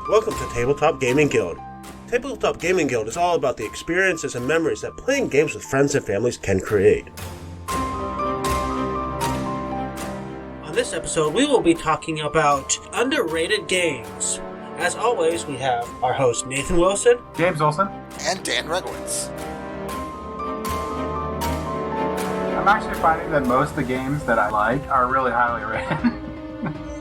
Welcome to Tabletop Gaming Guild. Tabletop Gaming Guild is all about the experiences and memories that playing games with friends and families can create. On this episode, we will be talking about underrated games. As always, we have our host Nathan Wilson, James Olson, and Dan Regowitz. I'm actually finding that most of the games that I like are really highly rated.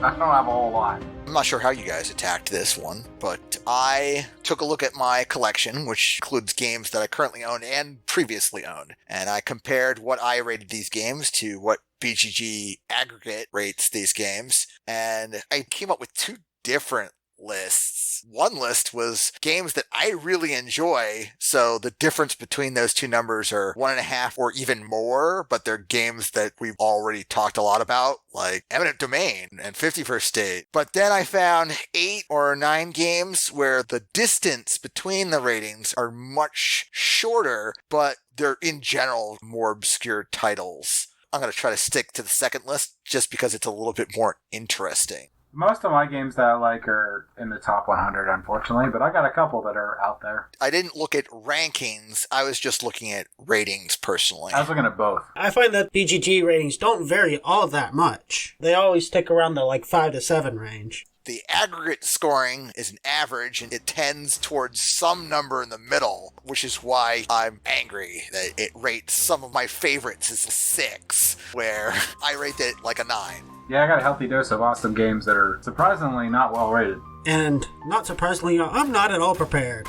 I don't have a whole lot. I'm not sure how you guys attacked this one, but I took a look at my collection, which includes games that I currently own and previously owned, and I compared what I rated these games to what BGG aggregate rates these games, and I came up with two different lists. One list was games that I really enjoy, so the difference between those two numbers are 1.5 or even more, but they're games that we've already talked a lot about, like Eminent Domain and 51st State. But then I found 8 or 9 games where the distance between the ratings are much shorter, but they're in general more obscure titles. I'm going to try to stick to the second list just because it's a little bit more interesting. Most of my games that I like are in the top 100, unfortunately, but I got a couple that are out there. I didn't look at rankings. I was just looking at ratings personally. I was looking at both. I find that BGG ratings don't vary all that much. They always stick around the 5 to 7 range. The aggregate scoring is an average, and it tends towards some number in the middle, which is why I'm angry that it rates some of my favorites as a 6, where I rate it like a 9. Yeah, I got a healthy dose of awesome games that are surprisingly not well rated. And not surprisingly, I'm not at all prepared.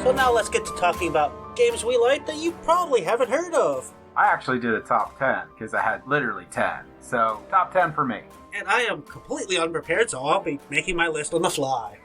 So now let's get to talking about games we like that you probably haven't heard of. I actually did a top 10 because I had literally 10. So, top 10 for me. And I am completely unprepared, so I'll be making my list on the fly.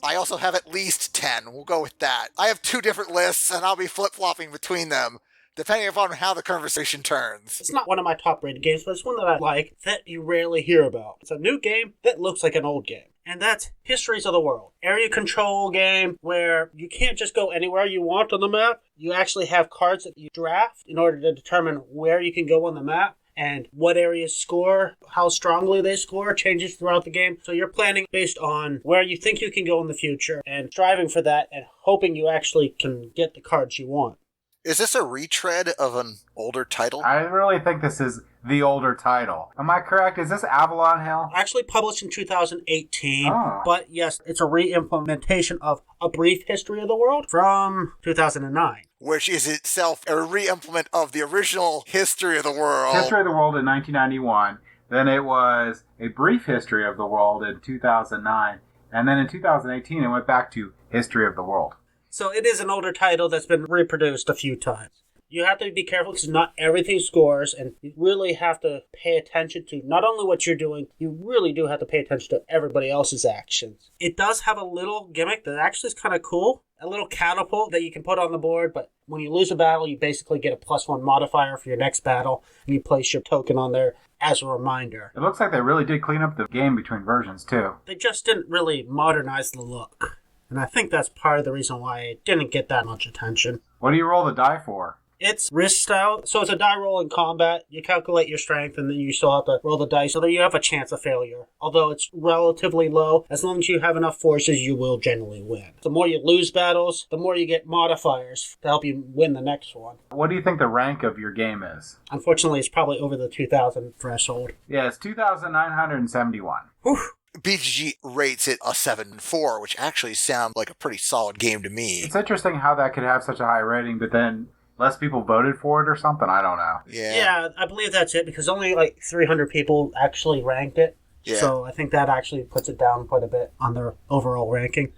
I also have at least 10. We'll go with that. I have 2 different lists, and I'll be flip-flopping between them, depending upon how the conversation turns. It's not one of my top-rated games, but it's one that I like that you rarely hear about. It's a new game that looks like an old game. And that's Histories of the World. Area control game where you can't just go anywhere you want on the map. You actually have cards that you draft in order to determine where you can go on the map. And what areas score, how strongly they score, changes throughout the game. So you're planning based on where you think you can go in the future and striving for that and hoping you actually can get the cards you want. Is this a retread of an older title? I really think this is the older title. Am I correct? Is this Avalon Hill? Actually published in 2018, but yes, it's a re-implementation of A Brief History of the World from 2009. Which is itself a re-implement of the original History of the World. History of the World in 1991. Then it was A Brief History of the World in 2009. And then in 2018, it went back to History of the World. So it is an older title that's been reproduced a few times. You have to be careful because not everything scores, and you really have to pay attention to not only what you're doing, you really do have to pay attention to everybody else's actions. It does have a little gimmick that actually is kind of cool. A little catapult that you can put on the board, but when you lose a battle, you basically get a +1 modifier for your next battle, and you place your token on there as a reminder. It looks like they really did clean up the game between versions, too. They just didn't really modernize the look. And I think that's part of the reason why it didn't get that much attention. What do you roll the die for? It's risk style, so it's a die roll in combat. You calculate your strength, and then you still have to roll the dice so that you have a chance of failure. Although it's relatively low, as long as you have enough forces, you will generally win. The more you lose battles, the more you get modifiers to help you win the next one. What do you think the rank of your game is? Unfortunately, it's probably over the 2,000 threshold. Yeah, it's 2,971. Whew. BGG rates it a 7.4, which actually sounds like a pretty solid game to me. It's interesting how that could have such a high rating, but then less people voted for it or something? I don't know. Yeah, I believe that's it, because only 300 people actually ranked it. Yeah. So I think that actually puts it down quite a bit on their overall ranking.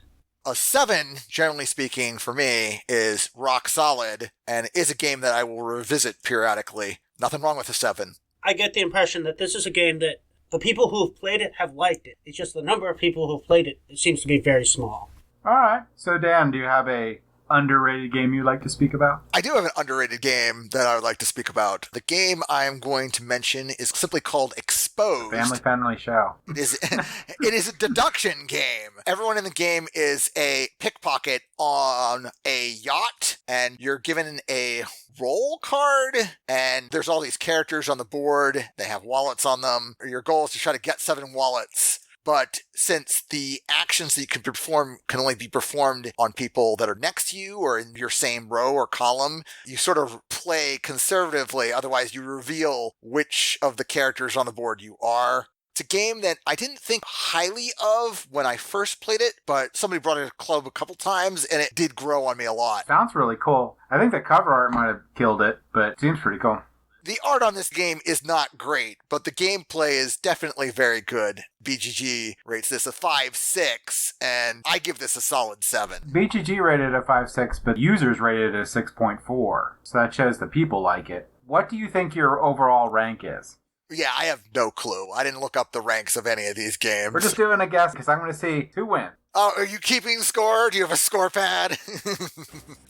A 7, generally speaking, for me, is rock solid, and is a game that I will revisit periodically. Nothing wrong with a 7. I get the impression that this is a game that the people who've played it have liked it. It's just the number of people who've played it, it seems to be very small. All right. So, Dan, do you have a underrated game you'd like to speak about? I do have an underrated game that I would like to speak about. The game I'm going to mention is simply called Exposed. Family show. It is a deduction game. Everyone in the game is a pickpocket on a yacht, and you're given a roll card, and there's all these characters on the board. They have wallets on them. Your goal is to try to get 7 wallets. But since the actions that you can perform can only be performed on people that are next to you or in your same row or column, you sort of play conservatively. Otherwise, you reveal which of the characters on the board you are. It's a game that I didn't think highly of when I first played it, but somebody brought it to club a couple times, and it did grow on me a lot. Sounds really cool. I think the cover art might have killed it, but it seems pretty cool. The art on this game is not great, but the gameplay is definitely very good. BGG rates this a 5.6, and I give this a solid 7. BGG rated it a 5.6, but users rated it a 6.4, so that shows that people like it. What do you think your overall rank is? Yeah, I have no clue. I didn't look up the ranks of any of these games. We're just doing a guess, because I'm going to see who wins. Oh, are you keeping score? Do you have a score pad?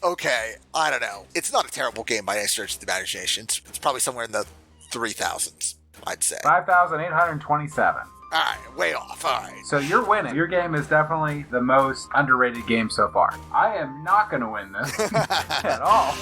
Okay, I don't know. It's not a terrible game by any stretch of the imagination. It's probably somewhere in the 3,000s, I'd say. 5,827. All right, way off. All right. So you're winning. Your game is definitely the most underrated game so far. I am not going to win this at all.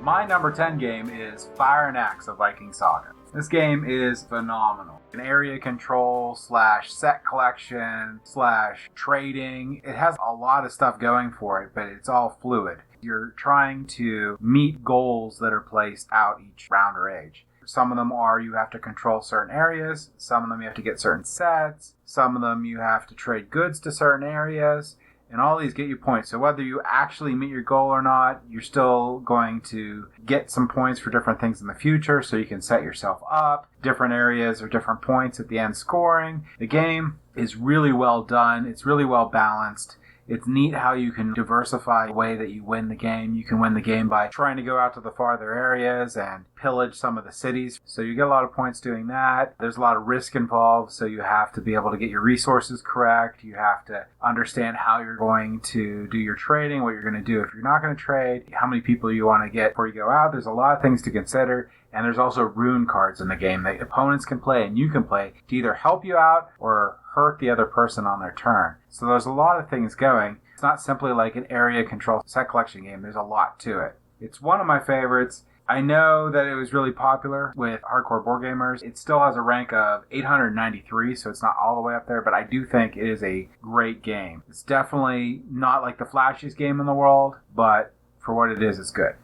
My number 10 game is Fire and Axe, a Viking Saga. This game is phenomenal. An area control / set collection / trading. It has a lot of stuff going for it, but it's all fluid. You're trying to meet goals that are placed out each round or age. Some of them are you have to control certain areas. Some of them you have to get certain sets. Some of them you have to trade goods to certain areas. And all these get you points. So whether you actually meet your goal or not, you're still going to get some points for different things in the future. So you can set yourself up. Different areas or different points at the end scoring. The game is really well done. It's really well balanced. It's neat how you can diversify the way that you win the game. You can win the game by trying to go out to the farther areas and pillage some of the cities. So you get a lot of points doing that. There's a lot of risk involved, so you have to be able to get your resources correct. You have to understand how you're going to do your trading, what you're going to do if you're not going to trade, how many people you want to get before you go out. There's a lot of things to consider. And there's also rune cards in the game that opponents can play and you can play to either help you out or hurt the other person on their turn. So there's a lot of things going. It's not simply like an area control set collection game. There's a lot to it. It's one of my favorites. I know that it was really popular with hardcore board gamers. It still has a rank of 893, so it's not all the way up there, but I do think it is a great game. It's definitely not like the flashiest game in the world, but for what it is, it's good.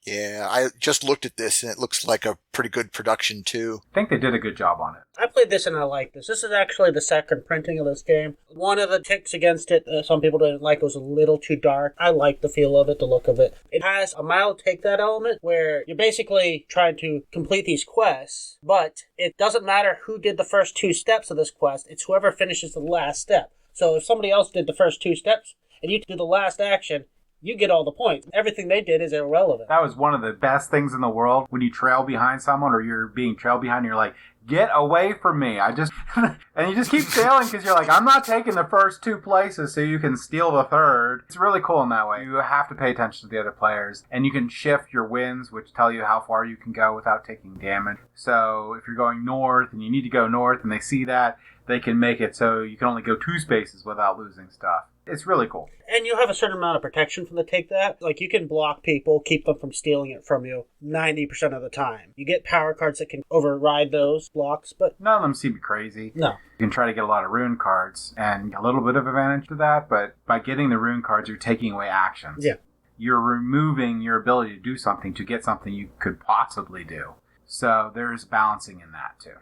Yeah, I just looked at this, and it looks like a pretty good production, too. I think they did a good job on it. I played this and I like this. This is actually the second printing of this game. One of the ticks against it, some people didn't like, it was a little too dark. I like the feel of it, the look of it. It has a mild take that element where you're basically trying to complete these quests, but it doesn't matter who did the first 2 steps of this quest. It's whoever finishes the last step. So if somebody else did the first 2 steps and you do the last action, you get all the points. Everything they did is irrelevant. That was one of the best things in the world when you trail behind someone or you're being trailed behind and you're like, get away from me. And you just keep sailing because you're like, I'm not taking the first 2 places so you can steal the third. It's really cool in that way. You have to pay attention to the other players and you can shift your winds, which tell you how far you can go without taking damage. So if you're going north and you need to go north and they see that, they can make it so you can only go 2 spaces without losing stuff. It's really cool. And you have a certain amount of protection from the take that. Like, you can block people, keep them from stealing it from you 90% of the time. You get power cards that can override those blocks, but none of them seem crazy. No. You can try to get a lot of rune cards and a little bit of advantage to that, but by getting the rune cards, you're taking away actions. Yeah. You're removing your ability to do something to get something you could possibly do. So there's balancing in that, too.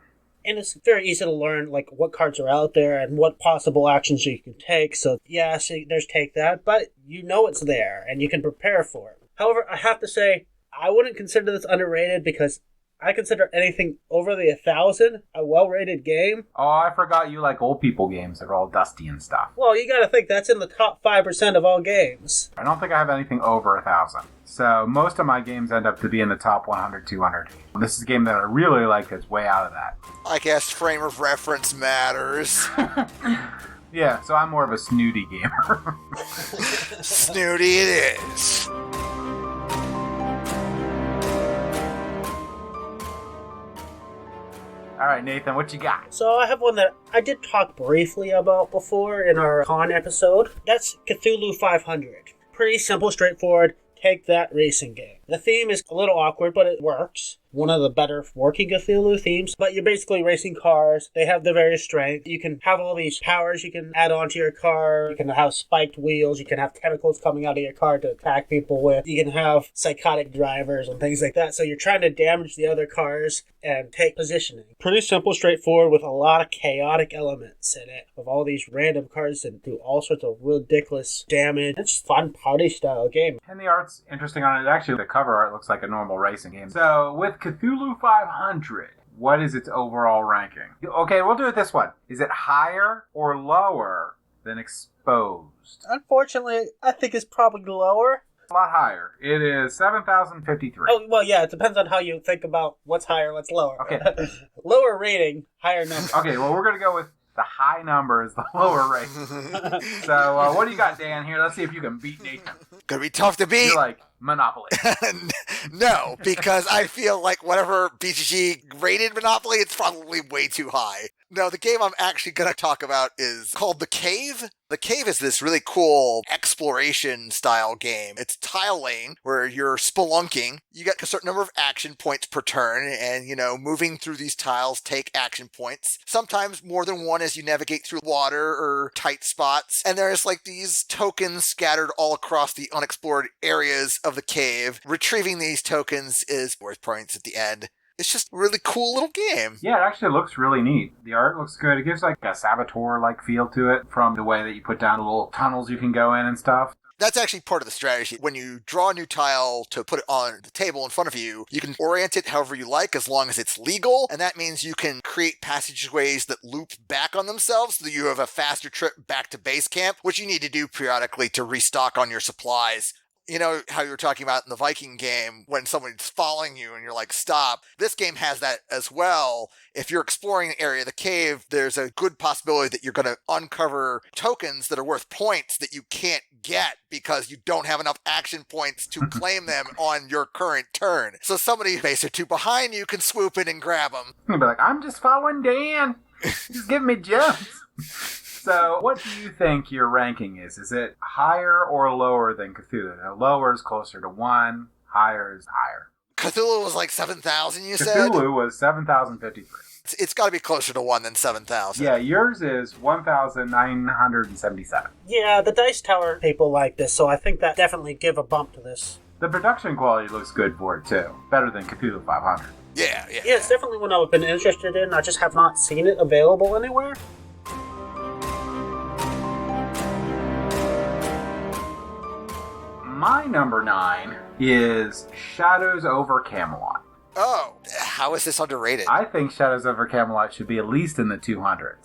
And it's very easy to learn, like, what cards are out there and what possible actions you can take. So, yeah, there's take that, but you know it's there, and you can prepare for it. However, I have to say, I wouldn't consider this underrated because I consider anything over the 1,000 a well-rated game. Oh, I forgot you like old people games that are all dusty and stuff. Well, you gotta think that's in the top 5% of all games. I don't think I have anything over 1,000. So most of my games end up to be in the top 100, 200. This is a game that I really like that's way out of that. I guess frame of reference matters. Yeah, so I'm more of a snooty gamer. Snooty it is. All All right, Nathan, what you got? So I have one that I did talk briefly about before in our con episode. That's Cthulhu 500. Pretty simple, straightforward. Take that racing game. The theme is a little awkward, but it works. One of the better working Cthulhu themes. But you're basically racing cars. They have the various strengths. You can have all these powers you can add onto your car. You can have spiked wheels. You can have tentacles coming out of your car to attack people with. You can have psychotic drivers and things like that. So you're trying to damage the other cars and take positioning. Pretty simple, straightforward, with a lot of chaotic elements in it. Of all these random cars that do all sorts of ridiculous damage. It's a fun party-style game. And the art's interesting on it. Actually, the cover art looks like a normal racing game. So, with Cthulhu 500, what is its overall ranking? Okay, we'll do it this one. Is it higher or lower than Exposed? Unfortunately, I think it's probably lower. A lot higher. It is 7,053. Oh, well, yeah, it depends on how you think about what's higher, what's lower. Okay. Lower rating, higher number. Okay, well, we're going to go with the high number is the lower rating. So, what do you got, Dan, here? Let's see if you can beat Nathan. Gonna be tough to beat. You're like, Monopoly. No, because I feel like whatever BGG rated Monopoly, it's probably way too high. No, the game I'm actually going to talk about is called The Cave. The Cave is this really cool exploration style game. It's tile lane where you're spelunking. You get a certain number of action points per turn, and, moving through these tiles take action points. Sometimes more than one as you navigate through water or tight spots. And there's like these tokens scattered all across the unexplored areas of the cave. Retrieving these tokens is worth points at the end. It's just a really cool little game. Yeah, it actually looks really neat. The art looks good. It gives like a Saboteur-like feel to it from the way that you put down little tunnels you can go in and stuff. That's actually part of the strategy. When you draw a new tile to put it on the table in front of you, you can orient it however you like as long as it's legal. And that means you can create passageways that loop back on themselves so that you have a faster trip back to base camp, which you need to do periodically to restock on your supplies. You know how you were talking about in the Viking game when someone's following you and you're like, stop. This game has that as well. If you're exploring the area of the cave, there's a good possibility that you're going to uncover tokens that are worth points that you can't get because you don't have enough action points to claim them on your current turn. So somebody a base or two behind you can swoop in and grab them. You'll be like, I'm just following Dan. Just give me jumps. So, what do you think your ranking is? Is it higher or lower than Cthulhu? Now, lower is closer to 1, higher is higher. Cthulhu was like 7,000, you said? Cthulhu was 7,053. It's got to be closer to 1 than 7,000. Yeah, yours is 1,977. Yeah, the Dice Tower people like this, so I think that definitely give a bump to this. The production quality looks good for it, too. Better than Cthulhu 500. Yeah. Yeah, it's definitely one I've been interested in. I just have not seen it available anywhere. My number 9 is Shadows over Camelot. Oh, how is this underrated? I think Shadows over Camelot should be at least in the 200s.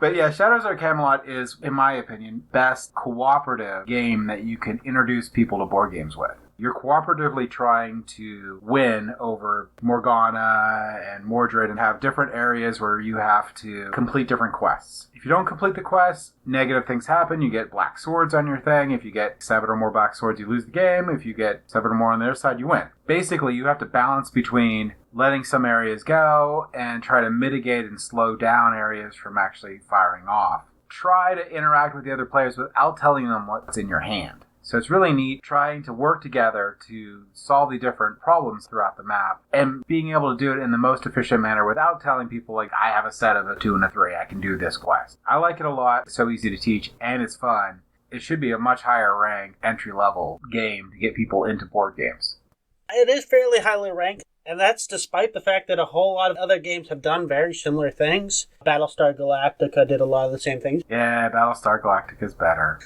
But yeah, Shadows over Camelot is, in my opinion, best cooperative game that you can introduce people to board games with. You're cooperatively trying to win over Morgana and Mordred and have different areas where you have to complete different quests. If you don't complete the quests, negative things happen. You get black swords on your thing. If you get 7 or more black swords, you lose the game. If you get 7 or more on their side, you win. Basically, you have to balance between letting some areas go and try to mitigate and slow down areas from actually firing off. Try to interact with the other players without telling them what's in your hand. So it's really neat trying to work together to solve the different problems throughout the map and being able to do it in the most efficient manner without telling people, like, I have a set of a 2 and a 3, I can do this quest. I like it a lot. It's so easy to teach and it's fun. It should be a much higher ranked entry-level game to get people into board games. It is fairly highly ranked, and that's despite the fact that a whole lot of other games have done very similar things. Battlestar Galactica did a lot of the same things. Yeah, Battlestar Galactica is better.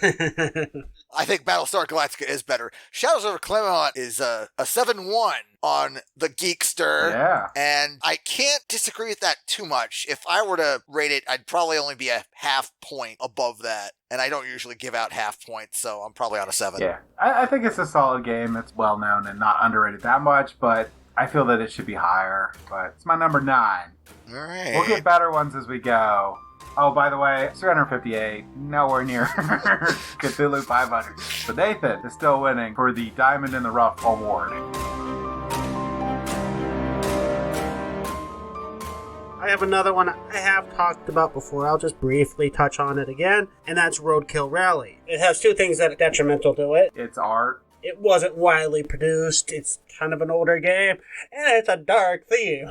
I think Battlestar Galactica is better. Shadows over Camelot is a 7-1 on the Geekster. Yeah. And I can't disagree with that too much. If I were to rate it, I'd probably only be a half point above that. And I don't usually give out half points, so I'm probably on a 7. Yeah. I think it's a solid game. It's well known and not underrated that much, but I feel that it should be higher. But it's my number 9. All right. We'll get better ones as we go. Oh, by the way, 358, nowhere near Cthulhu 500. But Nathan is still winning for the Diamond in the Rough award. have another one I have talked about before. I'll just briefly touch on it again, and that's Roadkill Rally. It has two things that are detrimental to it. It's art. It wasn't widely produced. It's kind of an older game, and it's a dark theme.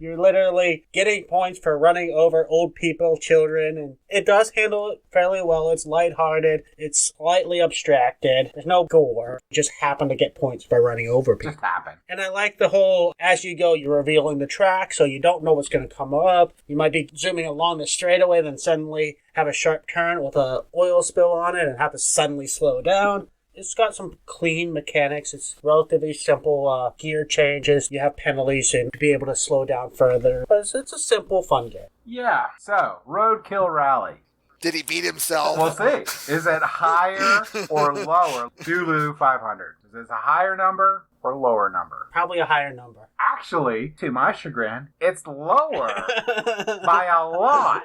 You're literally getting points for running over old people, children, and it does handle it fairly well. It's lighthearted. It's slightly abstracted. There's no gore. You just happen to get points by running over people. Just happen. And I like the whole, as you go, you're revealing the track, so you don't know what's going to come up. You might be zooming along the straightaway, then suddenly have a sharp turn with an oil spill on it and have to suddenly slow down. It's got some clean mechanics. It's relatively simple gear changes. You have penalties and to be able to slow down further. But it's a simple, fun game. Yeah. So, Roadkill Rally. Did he beat himself? We'll see. Is it higher or lower? Cthulhu 500. Is it a higher number or lower number? Probably a higher number. Actually, to my chagrin, it's lower by a lot.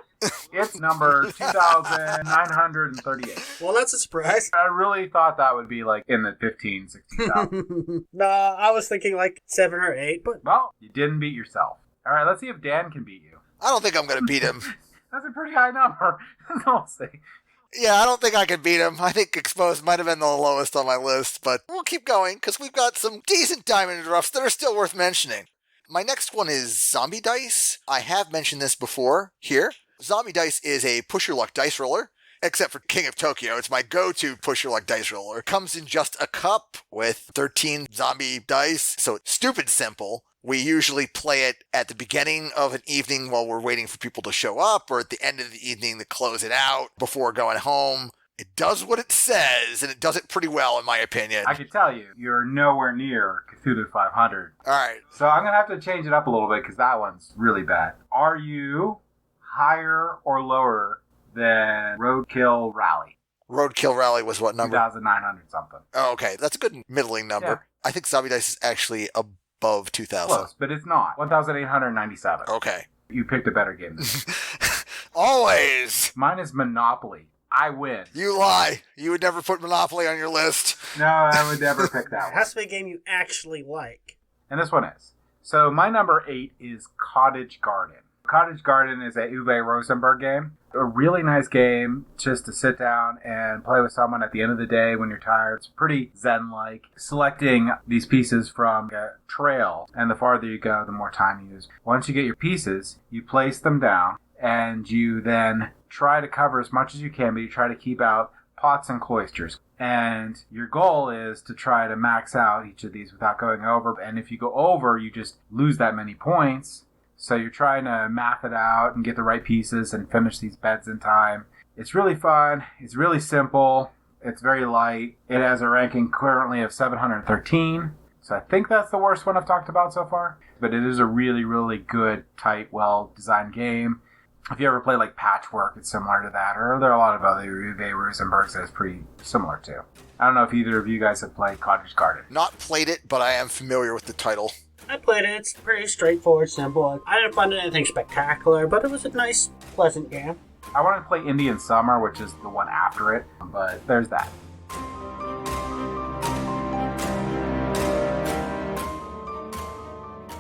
It's number 2,938. Well, that's a surprise. I really thought that would be like in the 15, 16,000. No, I was thinking like 7 or 8, but... Well, you didn't beat yourself. All right, let's see if Dan can beat you. I don't think I'm going to beat him. That's a pretty high number. We'll see. Yeah, I don't think I can beat him. I think Exposed might have been the lowest on my list, but we'll keep going because we've got some decent diamond roughs that are still worth mentioning. My next one is Zombie Dice. I have mentioned this before here. Zombie Dice is a push-your-luck dice roller, except for King of Tokyo. It's my go-to push-your-luck dice roller. It comes in just a cup with 13 zombie dice, so it's stupid simple. We usually play it at the beginning of an evening while we're waiting for people to show up, or at the end of the evening to close it out before going home. It does what it says, and it does it pretty well, in my opinion. I can tell you, you're nowhere near Cthulhu 500. All right. So I'm going to have to change it up a little bit because that one's really bad. Are you higher or lower than Roadkill Rally? Roadkill Rally was what number? 2,900 something. Oh, okay. That's a good middling number. Yeah. I think Zombie Dice is actually above 2,000. Close, but it's not. 1,897. Okay. You picked a better game than me. Always. Mine is Monopoly. I win. You lie. You would never put Monopoly on your list. No, I would never pick that It one. has to be a game you actually like. And this one is. So my number 8 is Cottage Garden. Cottage Garden is a Uwe Rosenberg game. A really nice game just to sit down and play with someone at the end of the day when you're tired. It's pretty zen-like. Selecting these pieces from a trail, and the farther you go, the more time you use. Once you get your pieces, you place them down, and you then try to cover as much as you can, but you try to keep out pots and cloisters. And your goal is to try to max out each of these without going over. And if you go over, you just lose that many points. So you're trying to math it out and get the right pieces and finish these beds in time. It's really fun. It's really simple. It's very light. It has a ranking currently of 713. So I think that's the worst one I've talked about so far. But it is a really, really good, tight, well-designed game. If you ever play like Patchwork, it's similar to that. Or there are a lot of other Uwe Rosenbergs that it's pretty similar to. I don't know if either of you guys have played Cottage Garden. Not played it, but I am familiar with the title. I played it. It's pretty straightforward, simple. I didn't find anything spectacular, but it was a nice, pleasant game. I wanted to play Indian Summer, which is the one after it, but there's that.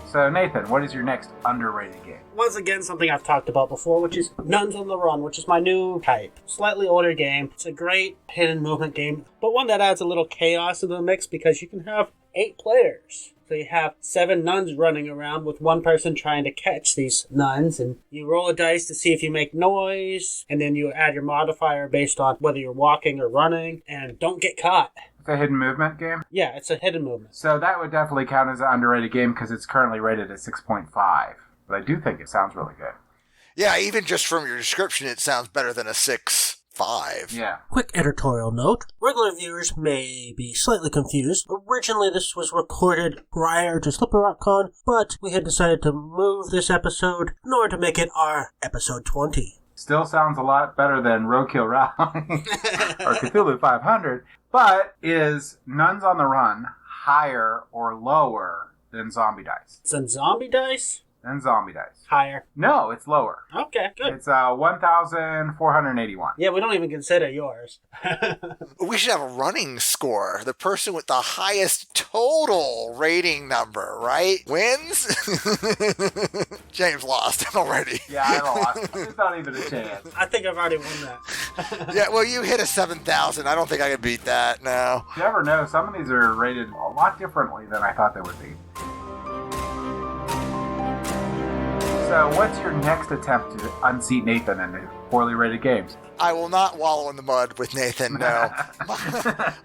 So Nathan, what is your next underrated game? Once again, something I've talked about before, which is Nuns on the Run, which is my new type. Slightly older game. It's a great hidden movement game, but one that adds a little chaos in the mix because you can have 8 players. So you have 7 nuns running around with one person trying to catch these nuns, and you roll a dice to see if you make noise, and then you add your modifier based on whether you're walking or running, and don't get caught. It's a hidden movement game? Yeah, it's a hidden movement. So that would definitely count as an underrated game because it's currently rated at 6.5. But I do think it sounds really good. Yeah, even just from your description, it sounds better than a 6.5. Yeah. Quick editorial note. Regular viewers may be slightly confused. Originally, this was recorded prior to SlipperRockCon, but we had decided to move this episode in order to make it our episode 20. Still sounds a lot better than Roadkill Rally or Cthulhu 500, but is Nuns on the Run higher or lower than Zombie Dice? Some Zombie Dice? than Zombie Dice. Higher. No, it's lower. Okay, good. It's 1,481. Yeah, we don't even consider yours. We should have a running score. The person with the highest total rating number, right? Wins? James lost already. Yeah, I lost. It's not even a chance. I think I've already won that. Yeah, well, you hit a 7,000. I don't think I can beat that now. You never know. Some of these are rated a lot differently than I thought they would be. So, what's your next attempt to unseat Nathan in the poorly rated games? I will not wallow in the mud with Nathan, no.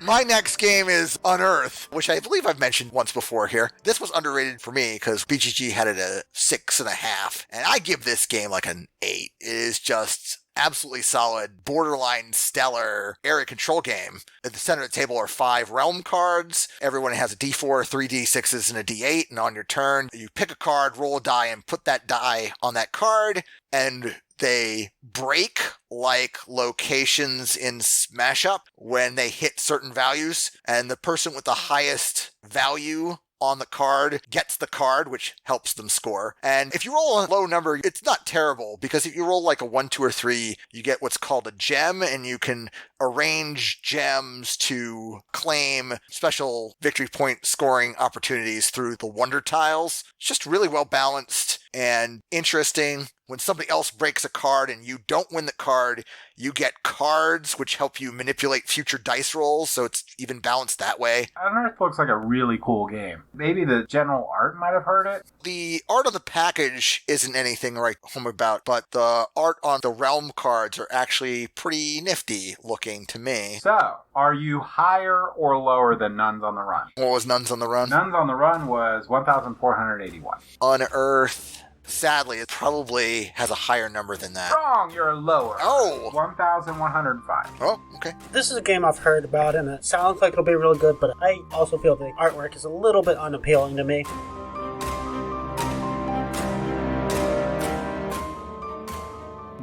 My next game is Unearth, which I believe I've mentioned once before here. This was underrated for me because BGG had it a 6.5, and I give this game like an 8. It is just absolutely solid, borderline stellar area control game. At the center of the table are 5 realm cards. Everyone has a D4, 3 D6s, and a D8, and on your turn, you pick a card, roll a die, and put that die on that card, and they break like locations in Smash Up when they hit certain values, and the person with the highest value on the card gets the card, which helps them score. And if you roll a low number, it's not terrible, because if you roll like a 1, 2, or 3, you get what's called a gem, and you can arrange gems to claim special victory point scoring opportunities through the wonder tiles. It's just really well balanced and interesting. When somebody else breaks a card and you don't win the card, you get cards which help you manipulate future dice rolls, so it's even balanced that way. Unearth looks like a really cool game. Maybe the general art might have hurt it. The art on the package isn't anything to write home about, but the art on the realm cards are actually pretty nifty looking to me. So, are you higher or lower than Nuns on the Run? What was Nuns on the Run? Nuns on the Run was 1,481. Unearth, sadly, it probably has a higher number than that. Wrong, you're lower. Oh! 1,105. Oh, okay. This is a game I've heard about, and it sounds like it'll be really good, but I also feel the artwork is a little bit unappealing to me.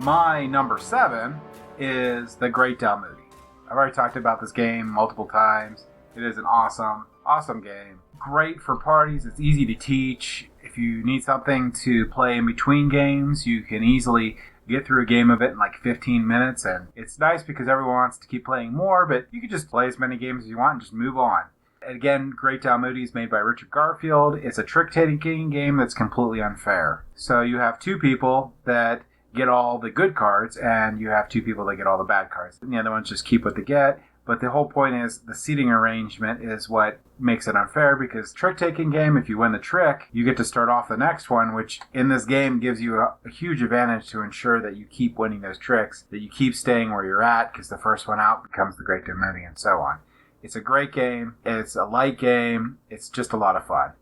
My number 7 is the Great Domine. I've already talked about this game multiple times. It is an awesome game. Great for parties. It's easy to teach. If you need something to play in between games, you can easily get through a game of it in like 15 minutes. And it's nice because everyone wants to keep playing more, but you can just play as many games as you want and just move on. Again, Great Domine is made by Richard Garfield. It's a trick-taking game that's completely unfair. So you have 2 people that get all the good cards, and you have 2 people that get all the bad cards. And the other ones just keep what they get. But the whole point is the seating arrangement is what makes it unfair, because trick-taking game, if you win the trick, you get to start off the next one, which in this game gives you a huge advantage to ensure that you keep winning those tricks, that you keep staying where you're at, because the first one out becomes the Great Domine, and so on. It's a great game. It's a light game. It's just a lot of fun.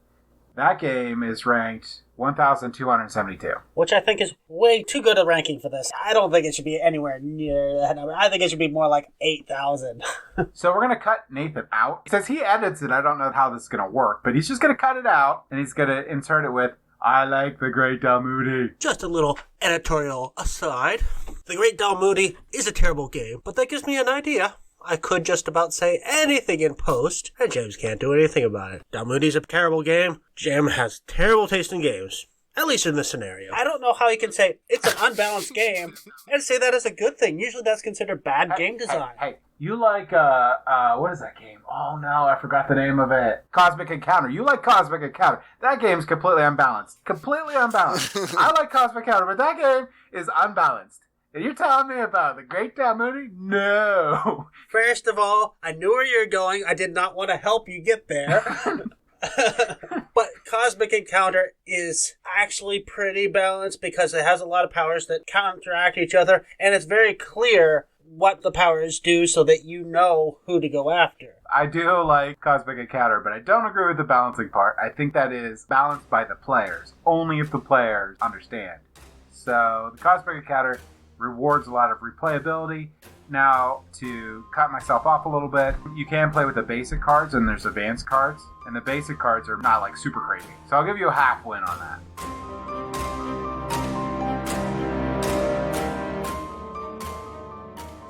That game is ranked 1,272. Which I think is way too good a ranking for this. I don't think it should be anywhere near that number. I think it should be more like 8,000. So we're going to cut Nathan out. Since he edits it, I don't know how this is going to work, but he's just going to cut it out, and he's going to insert it with, I like the Great Domine. Just a little editorial aside. The Great Domine is a terrible game, but that gives me an idea. I could just about say anything in post, and James can't do anything about it. Dalmoodi's a terrible game. Jam has terrible taste in games. At least in this scenario. I don't know how you can say it's an unbalanced game and say that as a good thing. Usually that's considered bad game design. Hey, you like, what is that game? Oh no, I forgot the name of it. Cosmic Encounter. You like Cosmic Encounter. That game's completely unbalanced. Completely unbalanced. I like Cosmic Encounter, but that game is unbalanced. And you're telling me about the Great Domine? No. First of all, I knew where you were going. I did not want to help you get there. But Cosmic Encounter is actually pretty balanced because it has a lot of powers that counteract each other, and it's very clear what the powers do so that you know who to go after. I do like Cosmic Encounter, but I don't agree with the balancing part. I think that is balanced by the players, only if the players understand. So the Cosmic Encounter rewards a lot of replayability. Now, to cut myself off a little bit, you can play with the basic cards, and there's advanced cards, and the basic cards are not like super crazy. So I'll give you a half win on that.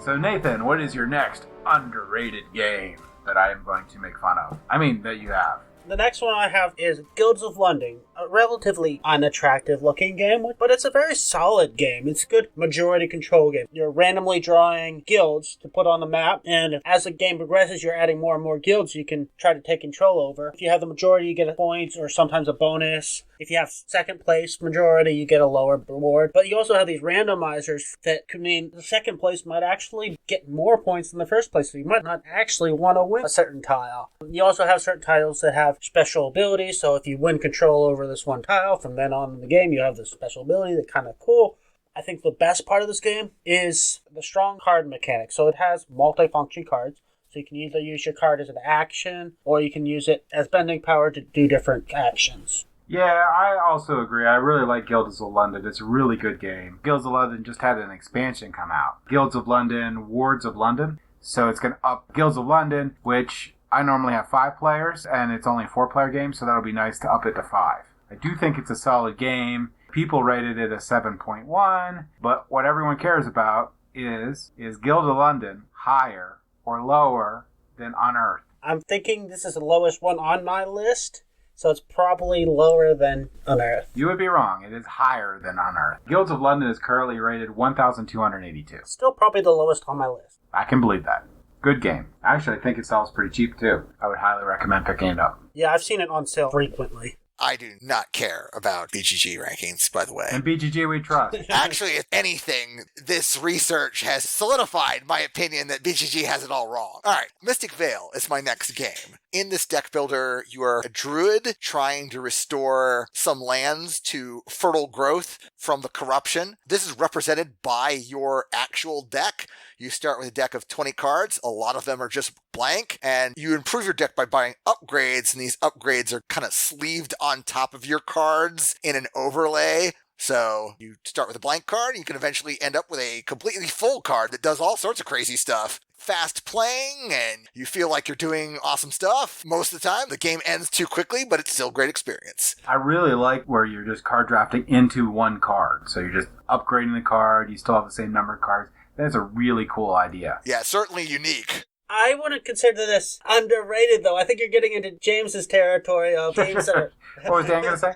So Nathan, what is your next underrated game that I am going to make fun of? I mean, that you have. The next one I have is Guilds of London, a relatively unattractive looking game, but it's a very solid game. It's a good majority control game. You're randomly drawing guilds to put on the map, and as the game progresses, you're adding more and more guilds you can try to take control over. If you have the majority, you get a point or sometimes a bonus. If you have second place majority, you get a lower reward. But you also have these randomizers that could mean the second place might actually get more points than the first place, so you might not actually want to win a certain tile. You also have certain tiles that have special abilities, so if you win control over this one tile, from then on in the game, you have this special ability that's kind of cool. I think the best part of this game is the strong card mechanic. So it has multifunction cards. So you can either use your card as an action, or you can use it as bending power to do different actions. Yeah, I also agree. I really like Guilds of London. It's a really good game. Guilds of London just had an expansion come out. Guilds of London, Wards of London. So it's going to up Guilds of London, which I normally have 5 players, and it's only a 4-player game, so that'll be nice to up it to 5. I do think it's a solid game. People rated it a 7.1, but what everyone cares about is Guild of London higher or lower than Unearthed? I'm thinking this is the lowest one on my list, so it's probably lower than Unearthed. You would be wrong. It is higher than Unearthed. Guilds of London is currently rated 1,282. Still probably the lowest on my list. I can believe that. Good game. Actually, I think it sells pretty cheap, too. I would highly recommend picking it up. Yeah, I've seen it on sale frequently. I do not care about BGG rankings, by the way. And BGG we trust. Actually, if anything, this research has solidified my opinion that BGG has it all wrong. All right, Mystic Vale is my next game. In this deck builder, you are a druid trying to restore some lands to fertile growth from the corruption. This is represented by your actual deck. You start with a deck of 20 cards. A lot of them are just blank, and you improve your deck by buying upgrades, and these upgrades are kind of sleeved on top of your cards in an overlay. So you start with a blank card, and you can eventually end up with a completely full card that does all sorts of crazy stuff. Fast playing, and you feel like you're doing awesome stuff. Most of the time, the game ends too quickly, but it's still a great experience. I really like where you're just card drafting into one card. So you're just upgrading the card, you still have the same number of cards. That's a really cool idea. Yeah, certainly unique. I wouldn't consider this underrated, though. I think you're getting into James's territory of games that are... What was Dan going to say?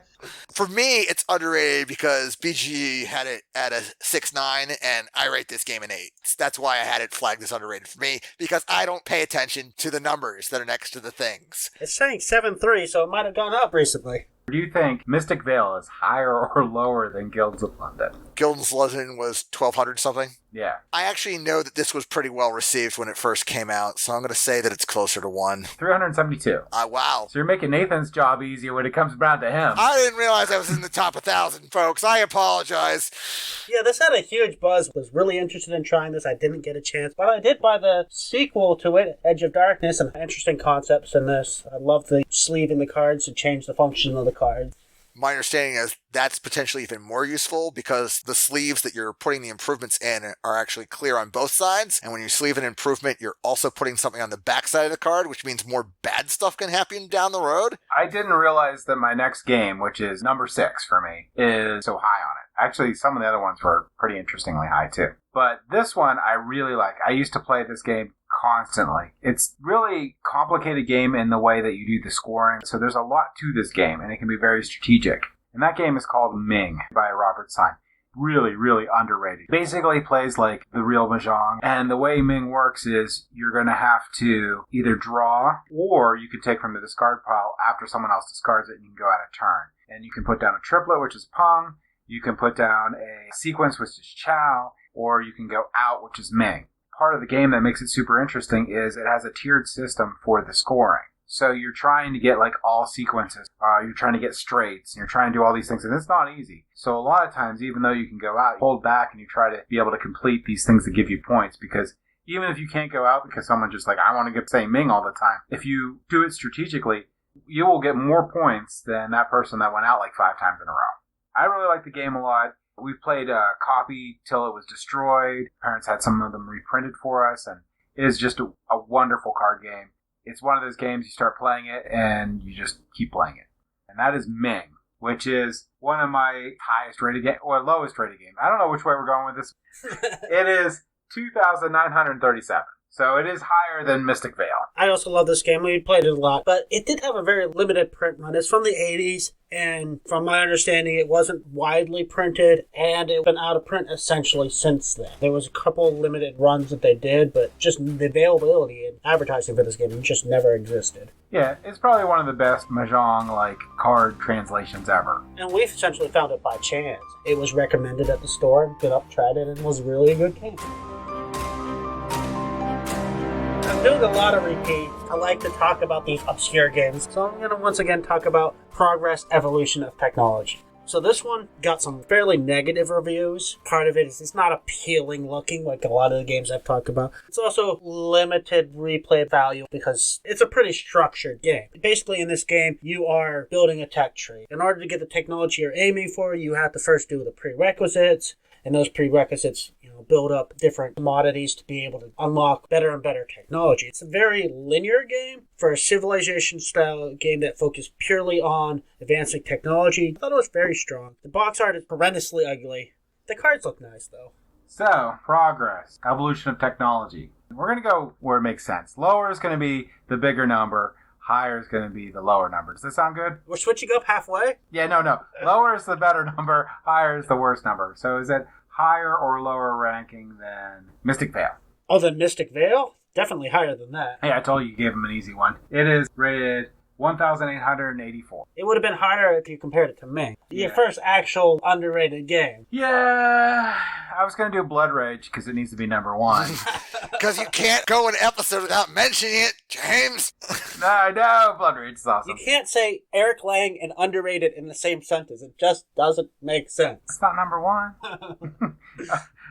For me, it's underrated because BG had it at a 6.9, and I rate this game an 8. That's why I had it flagged as underrated for me, because I don't pay attention to the numbers that are next to the things. It's saying 7.3, so it might have gone up recently. Do you think Mystic Vale is higher or lower than Guilds of London? Guilds of London was 1,200 something. Yeah. I actually know that this was pretty well received when it first came out, so I'm going to say that it's closer to 1. 372. Wow. So you're making Nathan's job easier when it comes down to him. I didn't realize I was in the top 1,000, folks. I apologize. Yeah, this had a huge buzz. I was really interested in trying this. I didn't get a chance, but I did buy the sequel to it, Edge of Darkness, and interesting concepts in this. I love the sleeving the cards to change the function of the cards. My understanding is that's potentially even more useful because the sleeves that you're putting the improvements in are actually clear on both sides. And when you sleeve an improvement, you're also putting something on the back side of the card, which means more bad stuff can happen down the road. I didn't realize that my next game, which is number 6 for me, is so high on it. Actually, some of the other ones were pretty interestingly high too. But this one I really like. I used to play this game constantly. It's really complicated game in the way that you do the scoring. So there's a lot to this game, and it can be very strategic. And that game is called Ming by Robert Syme. Really, really underrated. Basically plays like the real Mahjong. And the way Ming works is you're going to have to either draw, or you can take from the discard pile after someone else discards it, and you can go out a turn. And you can put down a triplet, which is Peng. You can put down a sequence, which is Chow. Or you can go out, which is Ming. Part of the game that makes it super interesting is it has a tiered system for the scoring. So you're trying to get like all sequences. You're trying to get straights. And you're trying to do all these things. And it's not easy. So a lot of times, even though you can go out, you hold back and you try to be able to complete these things that give you points. Because even if you can't go out because someone just like, I want to get say Ming all the time. If you do it strategically, you will get more points than that person that went out like 5 times in a row. I really like the game a lot. We've played a copy till it was destroyed. Parents had some of them reprinted for us, and it is just a wonderful card game. It's one of those games you start playing it, and you just keep playing it. And that is Ming, which is one of my highest rated games, or lowest rated games. I don't know which way we're going with this. It is 2,937. So it is higher than Mystic Vale. I also love this game. We played it a lot, but it did have a very limited print run. It's from the 80s, and from my understanding, it wasn't widely printed, and it's been out of print essentially since then. There was a couple limited runs that they did, but just the availability and advertising for this game just never existed. Yeah, it's probably one of the best Mahjong card translations ever. And we essentially found it by chance. It was recommended at the store, got up, tried it, and was really a good game. I'm doing a lot of repeat. I like to talk about these obscure games, so I'm going to once again talk about progress, evolution of technology. So this one got some fairly negative reviews. Part of it is it's not appealing looking like a lot of the games I've talked about. It's also limited replay value because it's a pretty structured game. Basically in this game, you are building a tech tree. In order to get the technology you're aiming for, you have to first do the prerequisites. And those prerequisites, build up different commodities to be able to unlock better and better technology. It's a very linear game for a civilization-style game that focused purely on advancing technology. I thought it was very strong. The box art is horrendously ugly. The cards look nice, though. So, progress, evolution of technology. We're going to go where it makes sense. Lower is going to be the bigger number. Higher is going to be the lower number. Does that sound good? We're switching up halfway? Yeah, no. Lower is the better number. Higher is the worst number. So is it higher or lower ranking than Mystic Vale? Oh, than Mystic Vale? Definitely higher than that. Hey, I told you gave him an easy one. It is rated 1,884. It would have been harder if you compared it to Ming. Your first actual underrated game. Yeah, I was going to do Blood Rage because it needs to be number one. Because you can't go an episode without mentioning it, James. No, I know. Blood Rage is awesome. You can't say Eric Lang and underrated in the same sentence. It just doesn't make sense. It's not number one.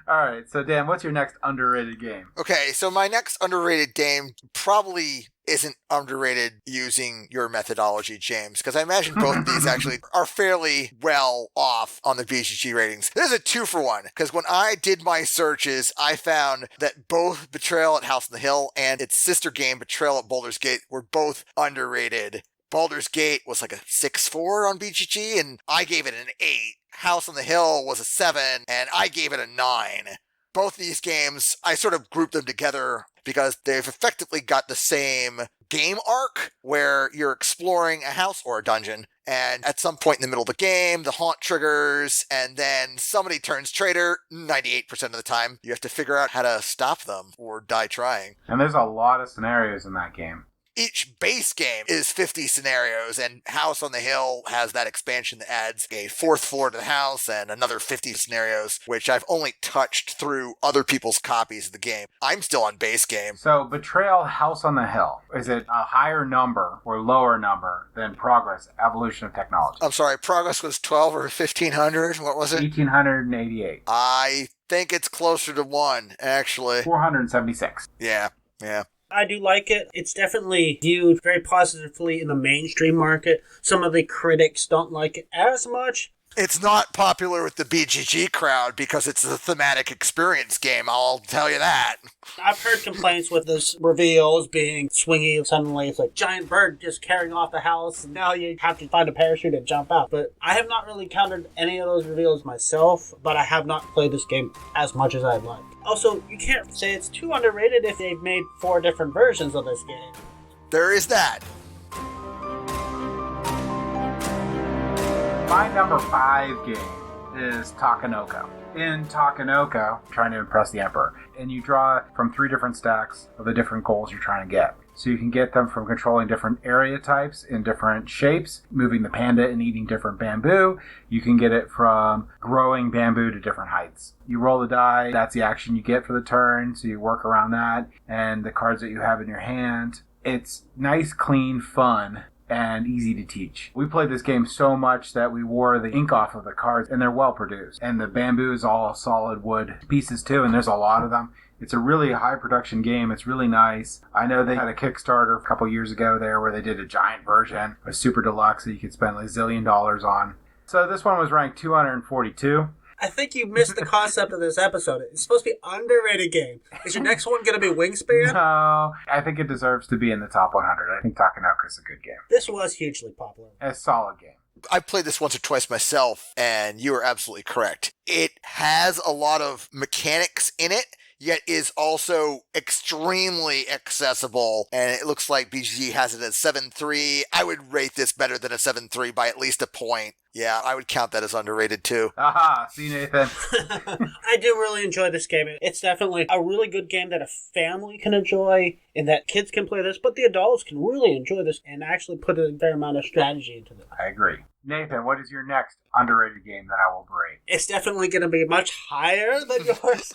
All right, so Dan, what's your next underrated game? Okay, so my next underrated game probably isn't underrated using your methodology, James, because I imagine both of these actually are fairly well off on the BGG ratings. There's a 2-for-1, because when I did my searches, I found that both Betrayal at House on the Hill and its sister game, Betrayal at Baldur's Gate, were both underrated. Baldur's Gate was like a 6-4 on BGG, and I gave it an 8. House on the Hill was a 7, and I gave it a 9. Both of these games, I sort of grouped them together because they've effectively got the same game arc where you're exploring a house or a dungeon, and at some point in the middle of the game, the haunt triggers, and then somebody turns traitor. 98% of the time, you have to figure out how to stop them or die trying. And there's a lot of scenarios in that game. Each base game is 50 scenarios, and House on the Hill has that expansion that adds a 4th floor to the house and another 50 scenarios, which I've only touched through other people's copies of the game. I'm still on base game. So, Betrayal House on the Hill, is it a higher number or lower number than Progress, Evolution of Technology? I'm sorry, Progress was 12 or 1500? What was it? 1,888. I think it's closer to 1, actually. 476. Yeah. I do like it. It's definitely viewed very positively in the mainstream market. Some of the critics don't like it as much. It's not popular with the BGG crowd because it's a thematic experience game, I'll tell you that. I've heard complaints with this reveals being swingy. Suddenly it's like giant bird just carrying off the house, and now you have to find a parachute and jump out. But I have not really encountered any of those reveals myself, but I have not played this game as much as I'd like. Also, you can't say it's too underrated if they've made 4 different versions of this game. There is that. My number 5 game is Takenoko. In Takenoko, trying to impress the Emperor, and you draw from 3 different stacks of the different goals you're trying to get. So you can get them from controlling different area types in different shapes, moving the panda and eating different bamboo. You can get it from growing bamboo to different heights. You roll the die, that's the action you get for the turn, so you work around that, and the cards that you have in your hand. It's nice, clean, fun, and easy to teach. We played this game so much that we wore the ink off of the cards, and they're well produced. And the bamboo is all solid wood pieces too, and there's a lot of them. It's a really high production game. It's really nice. I know they had a Kickstarter a couple years ago there where they did a giant version, a super deluxe that you could spend like $1 zillion on. So this one was ranked 242. I think you missed the concept of this episode. It's supposed to be an underrated game. Is your next one going to be Wingspan? No, I think it deserves to be in the top 100. I think Takenoko is a good game. This was hugely popular. A solid game. I played this once or twice myself, and you are absolutely correct. It has a lot of mechanics in it. yet is also extremely accessible. And it looks like BGG has it at 7.3. I would rate this better than a 7.3 by at least a point. Yeah, I would count that as underrated too. Aha, see, Nathan. I do really enjoy this game. It's definitely a really good game that a family can enjoy, and that kids can play this, but the adults can really enjoy this and actually put a fair amount of strategy into it. I agree. Nathan, what is your next underrated game that I will rate? It's definitely going to be much higher than yours.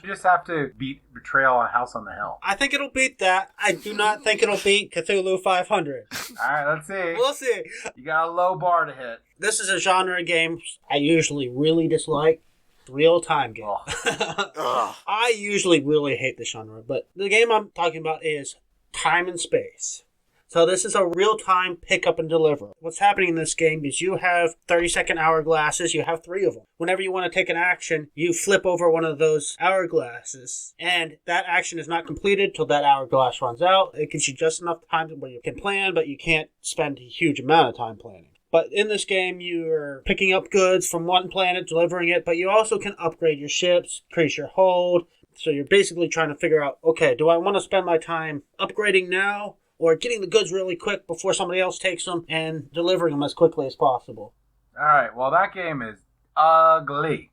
You just have to beat Betrayal on House on the Hill. I think it'll beat that. I do not think it'll beat Cthulhu 500. All right, let's see. We'll see. You got a low bar to hit. This is a genre of games I usually really dislike. Real-time game. I usually really hate this genre, but the game I'm talking about is Time and Space. So this is a real-time pick up and deliver. What's happening in this game is you have 30-second hourglasses. You have 3 of them. Whenever you want to take an action, you flip over one of those hourglasses, and that action is not completed till that hourglass runs out. It gives you just enough time where you can plan, but you can't spend a huge amount of time planning. But in this game, you're picking up goods from one planet, delivering it, but you also can upgrade your ships, increase your hold. So you're basically trying to figure out, okay, do I want to spend my time upgrading now, or getting the goods really quick before somebody else takes them and delivering them as quickly as possible? All right, well, that game is ugly.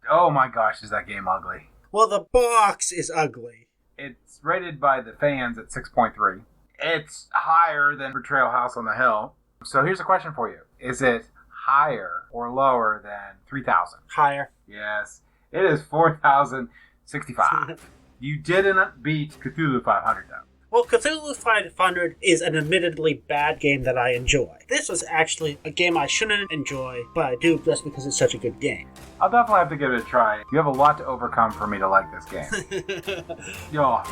Oh my gosh, is that game ugly. Well, the box is ugly. It's rated by the fans at 6.3. It's higher than Betrayal House on the Hill. So here's a question for you. Is it higher or lower than 3,000? Higher. Yes. It is 4,065. You didn't beat Cthulhu 500, though. Well, Cthulhu 500 is an admittedly bad game that I enjoy. This was actually a game I shouldn't enjoy, but I do just because it's such a good game. I'll definitely have to give it a try. You have a lot to overcome for me to like this game. Yo.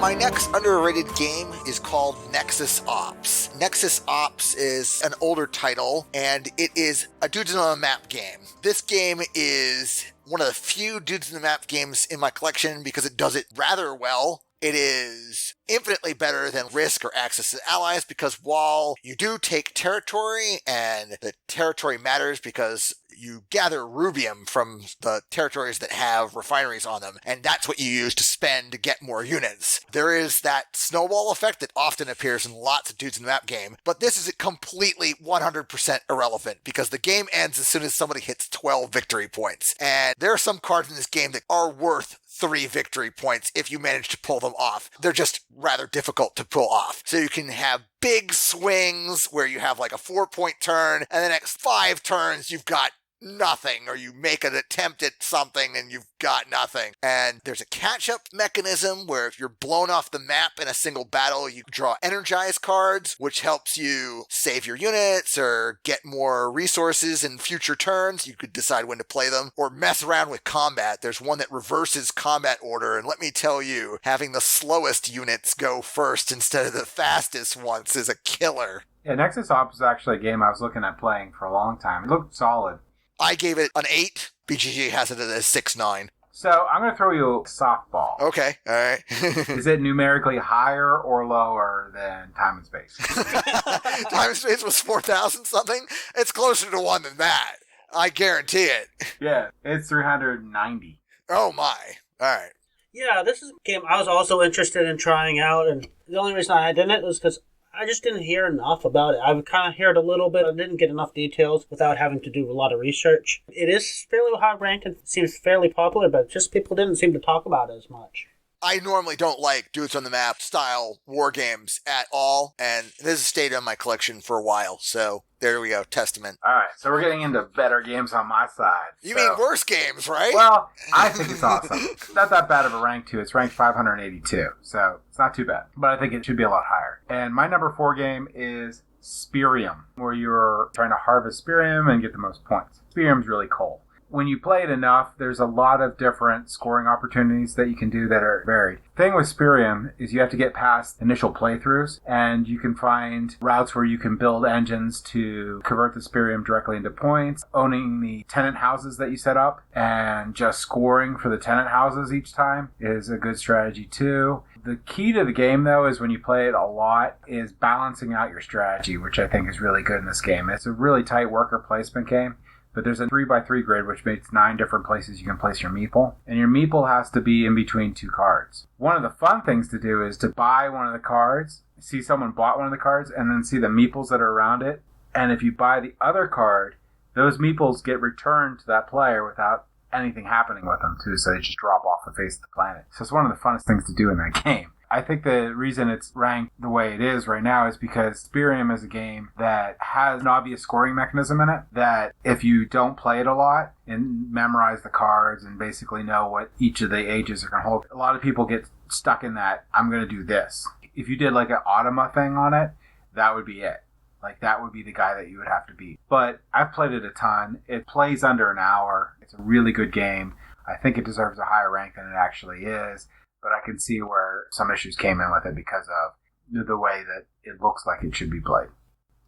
My next underrated game is called Nexus Ops. Nexus Ops is an older title, and it is a dudes on a map game. This game is one of the few dudes in the map games in my collection because it does it rather well. It is infinitely better than Risk or Access to Allies because while you do take territory, and the territory matters because you gather rubium from the territories that have refineries on them, and that's what you use to spend to get more units. There is that snowball effect that often appears in lots of dudes in the map game, but this is completely 100% irrelevant because the game ends as soon as somebody hits 12 victory points. And there are some cards in this game that are worth 3 victory points if you manage to pull them off. They're just rather difficult to pull off. So you can have big swings where you have like a 4-point turn, and the next 5 turns you've got nothing, or you make an attempt at something and you've got nothing. And there's a catch-up mechanism where if you're blown off the map in a single battle, you draw energize cards, which helps you save your units or get more resources in future turns. You could decide when to play them or mess around with combat. There's one that reverses combat order, and let me tell you, having the slowest units go first instead of the fastest ones is a killer. Yeah, Nexus Ops is actually a game I was looking at playing for a long time. It looked solid. I gave it an 8. BGG has it at a 6.9. So I'm going to throw you a softball. Okay, all right. Is it numerically higher or lower than Time and Space? Time and Space was 4,000 something. It's closer to 1 than that. I guarantee it. Yeah, it's 390. Oh my. All right. Yeah, this is a game I was also interested in trying out, and the only reason I didn't was because I just didn't hear enough about it. I've kind of heard a little bit. I didn't get enough details without having to do a lot of research. It is fairly high ranked and seems fairly popular, but just people didn't seem to talk about it as much. I normally don't like dudes on the map style war games at all, and this has stayed in my collection for a while, so there we go, testament. All right, so we're getting into better games on my side. You mean worse games, right? Well, I think it's awesome. It's not that bad of a rank, too. It's ranked 582, so it's not too bad. But I think it should be a lot higher. And my number 4 game is Spirium, where you're trying to harvest Spirium and get the most points. Spirium's really cool. When you play it enough, there's a lot of different scoring opportunities that you can do that are varied. The thing with Spirium is you have to get past initial playthroughs, and you can find routes where you can build engines to convert the Spirium directly into points, owning the tenant houses that you set up, and just scoring for the tenant houses each time is a good strategy too. The key to the game, though, is when you play it a lot, is balancing out your strategy, which I think is really good in this game. It's a really tight worker placement game. but there's a 3x3 grid which makes 9 different places you can place your meeple. And your meeple has to be in between 2 cards. One of the fun things to do is to buy one of the cards, see someone bought one of the cards, and then see the meeples that are around it. And if you buy the other card, those meeples get returned to that player without anything happening with them too, so they just drop off the face of the planet. So it's one of the funnest things to do in that game. I think the reason it's ranked the way it is right now is because Spirium is a game that has an obvious scoring mechanism in it, that if you don't play it a lot and memorize the cards and basically know what each of the ages are going to hold, a lot of people get stuck in that, I'm going to do this. If you did like an Automa thing on it, that would be it. Like, that would be the guy that you would have to beat. But I've played it a ton. It plays under an hour. It's a really good game. I think it deserves a higher rank than it actually is. But I can see where some issues came in with it because of the way that it looks like it should be played.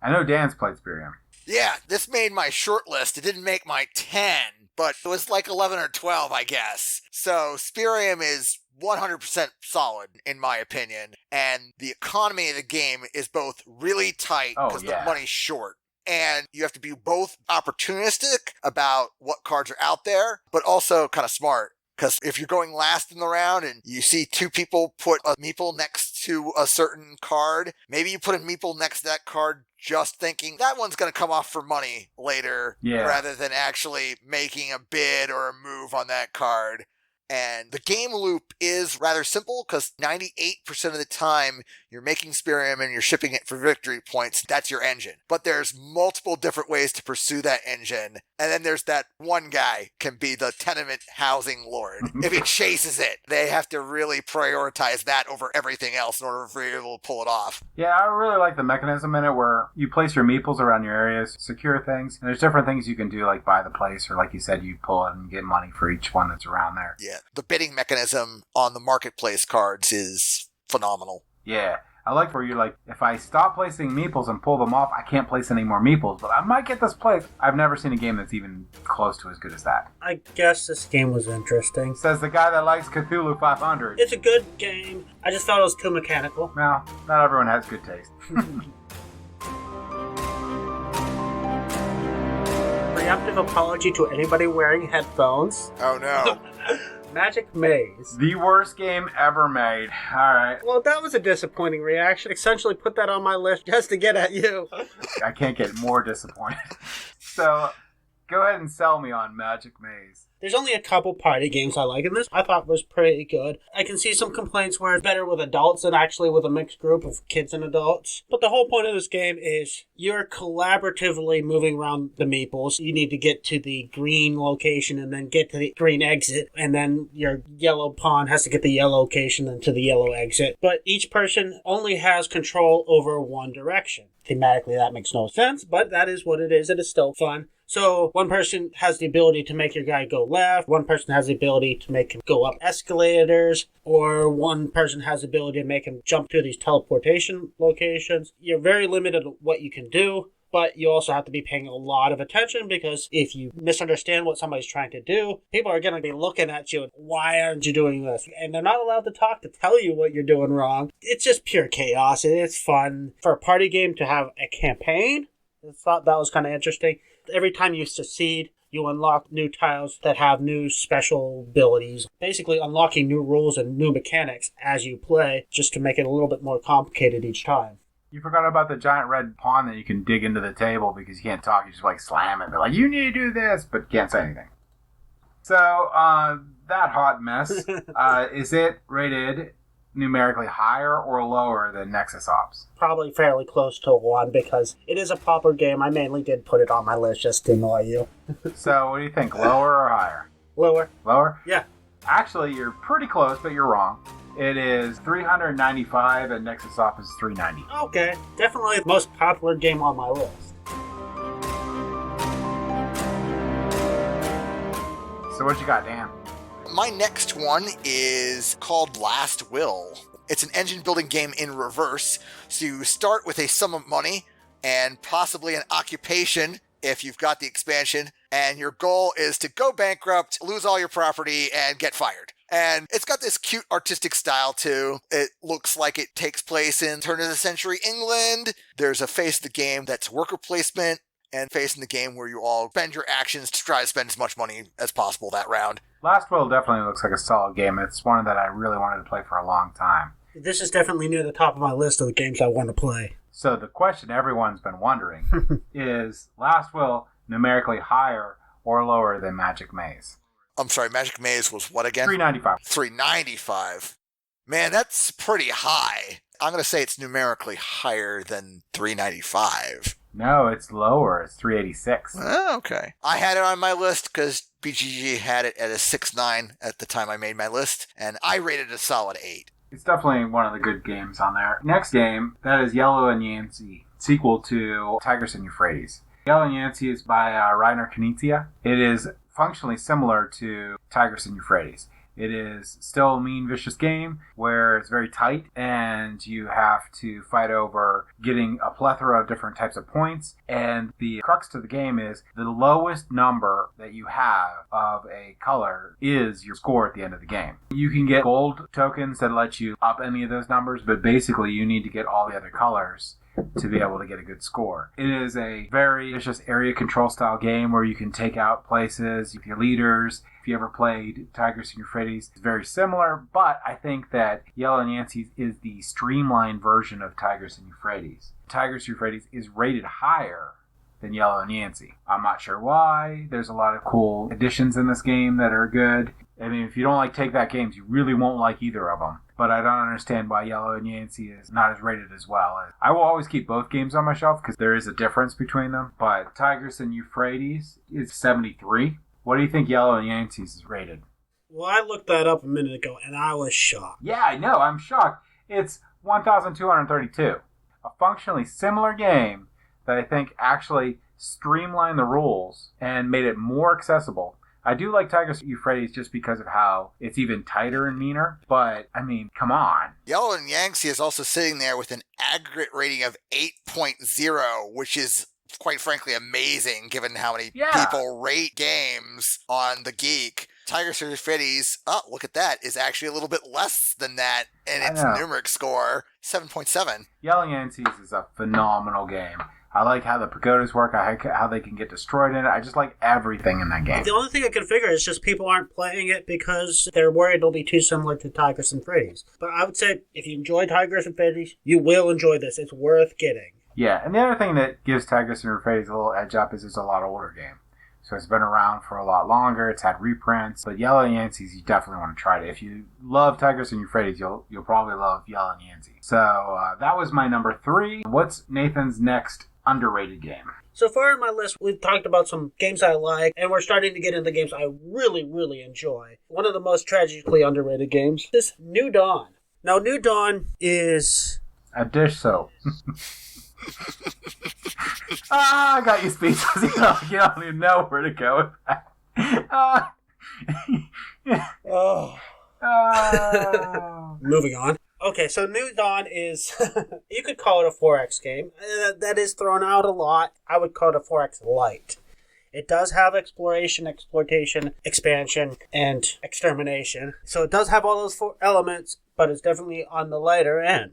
I know Dan's played Spirium. Yeah, this made my short list. It didn't make my 10, but it was like 11 or 12, I guess. So Spirium is 100% solid, in my opinion. And the economy of the game is both really tight because the money's short. And you have to be both opportunistic about what cards are out there, but also kind of smart. Because if you're going last in the round and you see 2 people put a meeple next to a certain card, maybe you put a meeple next to that card just thinking that one's going to come off for money later, rather than actually making a bid or a move on that card. And the game loop is rather simple because 98% of the time you're making Spirium and you're shipping it for victory points. That's your engine. But there's multiple different ways to pursue that engine. And then there's that one guy can be the tenement housing lord. If he chases it, they have to really prioritize that over everything else in order for you to pull it off. Yeah, I really like the mechanism in it where you place your meeples around your areas, secure things, and there's different things you can do, like buy the place, or like you said, you pull it and get money for each one that's around there. Yeah, the bidding mechanism on the marketplace cards is phenomenal. Yeah. I like where you're like, if I stop placing meeples and pull them off, I can't place any more meeples, but I might get this place. I've never seen a game that's even close to as good as that. I guess this game was interesting. Says the guy that likes Cthulhu 500. It's a good game. I just thought it was too mechanical. Well, not everyone has good taste. Preemptive apology to anybody wearing headphones. Oh no. Magic Maze. The worst game ever made. Alright. Well, that was a disappointing reaction. Essentially put that on my list just to get at you. I can't get more disappointed. So, go ahead and sell me on Magic Maze. There's only a couple party games I like in this. I thought was pretty good. I can see some complaints where it's better with adults than actually with a mixed group of kids and adults. But the whole point of this game is you're collaboratively moving around the meeples. You need to get to the green location and then get to the green exit. And then your yellow pawn has to get the yellow location and to the yellow exit. But each person only has control over one direction. Thematically, that makes no sense, but that is what it is. It is still fun. So one person has the ability to make your guy go left, one person has the ability to make him go up escalators, or one person has the ability to make him jump to these teleportation locations. You're very limited on what you can do, but you also have to be paying a lot of attention because if you misunderstand what somebody's trying to do, people are going to be looking at you and, why aren't you doing this? And they're not allowed to talk to tell you what you're doing wrong. It's just pure chaos. It's fun. For a party game to have a campaign, I thought that was kind of interesting. Every time you succeed, you unlock new tiles that have new special abilities. Basically unlocking new rules and new mechanics as you play, just to make it a little bit more complicated each time. You forgot about the giant red pawn that you can dig into the table because you can't talk. You just like slam it. They're like, you need to do this, but can't say anything. So, that hot mess, is it rated numerically higher or lower than Nexus Ops? Probably fairly close to 1 because it is a proper game. I mainly did put it on my list just to annoy you. So what do you think, lower or higher? Lower. Lower? Yeah. Actually, you're pretty close, but you're wrong. It is 395 and Nexus Ops is 390. Okay. Definitely the most popular game on my list. So what you got, Dan? My next one is called Last Will. It's an engine building game in reverse. So you start with a sum of money and possibly an occupation if you've got the expansion. And your goal is to go bankrupt, lose all your property, and get fired. And it's got this cute artistic style too. It looks like it takes place in turn of the century England. There's a face of the game that's worker placement. and facing the game where you all spend your actions to try to spend as much money as possible that round. Last Will definitely looks like a solid game. It's one that I really wanted to play for a long time. This is definitely near the top of my list of the games I want to play. So the question everyone's been wondering is Last Will numerically higher or lower than Magic Maze? I'm sorry, Magic Maze was what again? $3.95. $3.95. Man, that's pretty high. I'm going to say it's numerically higher than $3.95. No, it's lower. It's $3.86. Oh, okay. I had it on my list because BGG had it at a 6.9 at the time I made my list, and I rated it a solid 8. It's definitely one of the good games on there. Next game, that is Yellow and Yancey, sequel to Tigris and Euphrates. Yellow and Yancey is by Rainer Knizia. It is functionally similar to Tigris and Euphrates. It is still a mean, vicious game where it's very tight and you have to fight over getting a plethora of different types of points. And the crux to the game is the lowest number that you have of a color is your score at the end of the game. You can get gold tokens that let you up any of those numbers, but basically you need to get all the other colors to be able to get a good score. It is a very vicious area control style game where you can take out places with your leaders. If you ever played Tigris and Euphrates, it's very similar, but I think that Yellow and Yancey is the streamlined version of Tigris and Euphrates. Tigris and Euphrates is rated higher than Yellow and Yancey. I'm not sure why. There's a lot of cool additions in this game that are good. I mean, if you don't like take-that games, you really won't like either of them. But I don't understand why Yellow and Yancey is not as rated as well. I will always keep both games on my shelf because there is a difference between them. But Tigris and Euphrates is 73. What do you think Yellow and Yancey's is rated? Well, I looked that up a minute ago, and I was shocked. Yeah, I know. I'm shocked. It's 1,232. A functionally similar game that I think actually streamlined the rules and made it more accessible. I do like Tigris and Euphrates just because of how it's even tighter and meaner, but, I mean, come on. Yellow and Yancey is also sitting there with an aggregate rating of 8.0, which is, quite frankly, amazing given how many people rate games on the Geek. Tigris and Euphrates, oh, look at that, is actually a little bit less than that in its numeric score, 7.7. Yellow and Yancey is a phenomenal game. I like how the pagodas work. I like how they can get destroyed in it. I just like everything in that game. The only thing I can figure is just people aren't playing it because they're worried it'll be too similar to Tigris and Euphrates. But I would say if you enjoy Tigris and Euphrates, you will enjoy this. It's worth getting. Yeah, and the other thing that gives Tigris and Euphrates a little edge up is it's a lot older game. So it's been around for a lot longer. It's had reprints. But Yellow and Yancey's, you definitely want to try it. If you love Tigris and Euphrates, you'll probably love Yellow and Yancey. So that was my number 3. What's Nathan's next underrated game? So far in my list, we've talked about some games I like, and we're starting to get into games I really, really enjoy. One of the most tragically underrated games is New Dawn. Now, New Dawn is a dish soap. I got you speechless. You don't even know where to go with that. Moving on. Okay, so New Dawn is, you could call it a 4X game. That is thrown out a lot. I would call it a 4X light. It does have exploration, exploitation, expansion, and extermination. So it does have all those 4 elements, but it's definitely on the lighter end.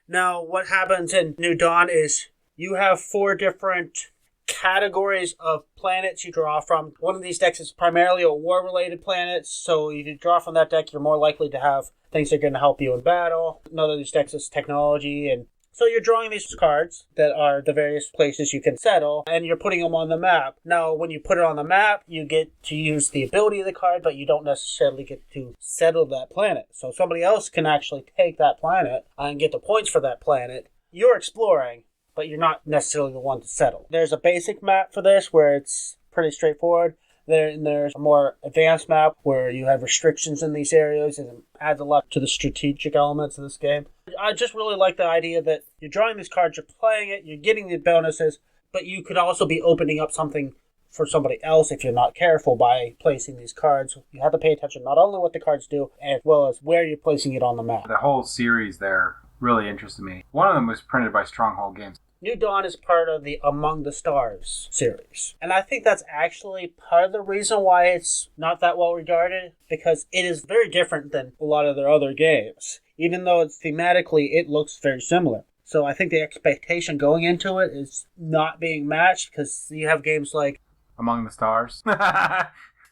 Now, what happens in New Dawn is you have 4 different categories of planets you draw from. One of these decks is primarily a war-related planet, so if you draw from that deck, you're more likely to have things that are going to help you in battle. Another of these decks is technology, and so you're drawing these cards that are the various places you can settle, and you're putting them on the map. Now, when you put it on the map, you get to use the ability of the card, but you don't necessarily get to settle that planet. So somebody else can actually take that planet and get the points for that planet. You're exploring, but you're not necessarily the one to settle. There's a basic map for this where it's pretty straightforward. There's a more advanced map where you have restrictions in these areas, and it adds a lot to the strategic elements of this game. I just really like the idea that you're drawing these cards, you're playing it, you're getting the bonuses, but you could also be opening up something for somebody else if you're not careful by placing these cards. You have to pay attention not only what the cards do, as well as where you're placing it on the map. The whole series there really interested me. One of them was printed by Stronghold Games. New Dawn is part of the Among the Stars series. And I think that's actually part of the reason why it's not that well regarded, because it is very different than a lot of their other games. Even though it's thematically, it looks very similar. So I think the expectation going into it is not being matched because you have games like Among the Stars.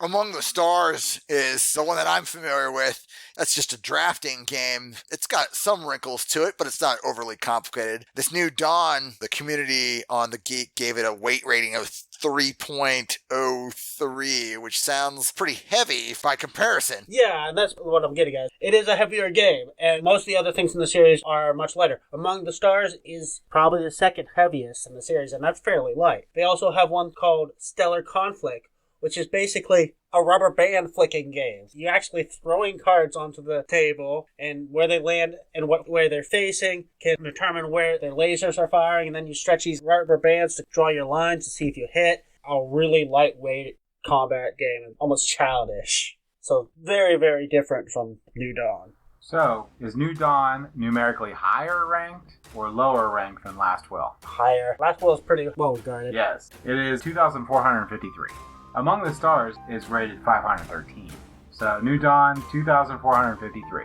Among the Stars is the one that I'm familiar with. That's just a drafting game. It's got some wrinkles to it, but it's not overly complicated. This New Dawn, the community on the Geek gave it a weight rating of 3.03, which sounds pretty heavy by comparison. Yeah, and that's what I'm getting at. It is a heavier game, and most of the other things in the series are much lighter. Among the Stars is probably the second heaviest in the series, and that's fairly light. They also have one called Stellar Conflict, which is basically a rubber band flicking game. You're actually throwing cards onto the table, and where they land and what way they're facing can determine where their lasers are firing, and then you stretch these rubber bands to draw your lines to see if you hit. A really lightweight combat game, and almost childish. So very, very different from New Dawn. So, is New Dawn numerically higher ranked or lower ranked than Last Will? Higher. Last Will is pretty well regarded. Yes. It is 2,453. Among the Stars is rated 513. So, New Dawn, 2,453.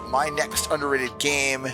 My next underrated game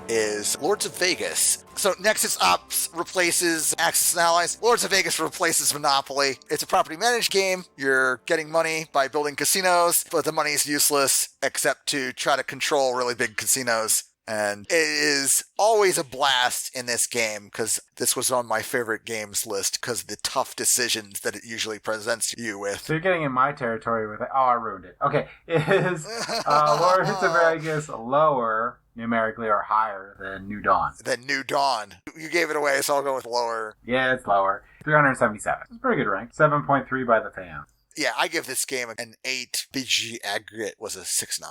is Lords of Vegas. So Nexus Ops replaces Axis and Allies. Lords of Vegas replaces Monopoly. It's a property managed game. You're getting money by building casinos, but the money is useless except to try to control really big casinos. And it is always a blast in this game because this was on my favorite games list because of the tough decisions that it usually presents you with. So you're getting in my territory with it. Oh, I ruined it. Okay. Is Lords of Vegas lower numerically or higher than New Dawn? Than New Dawn. You gave it away, so I'll go with lower. Yeah, it's lower. 377. It's a pretty good rank. 7.3 by the fans. Yeah, I give this game an 8. BG aggregate was a 6.9.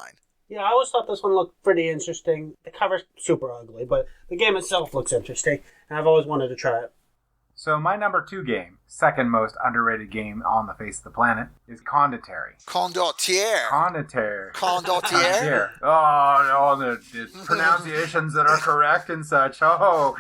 Yeah, I always thought this one looked pretty interesting. The cover's super ugly, but the game itself looks interesting, and I've always wanted to try it. So my number 2 game, second most underrated game on the face of the planet, is Condottiere. Condottiere. Condottiere. Condottiere. Oh, no, the pronunciations that are correct and such. Oh.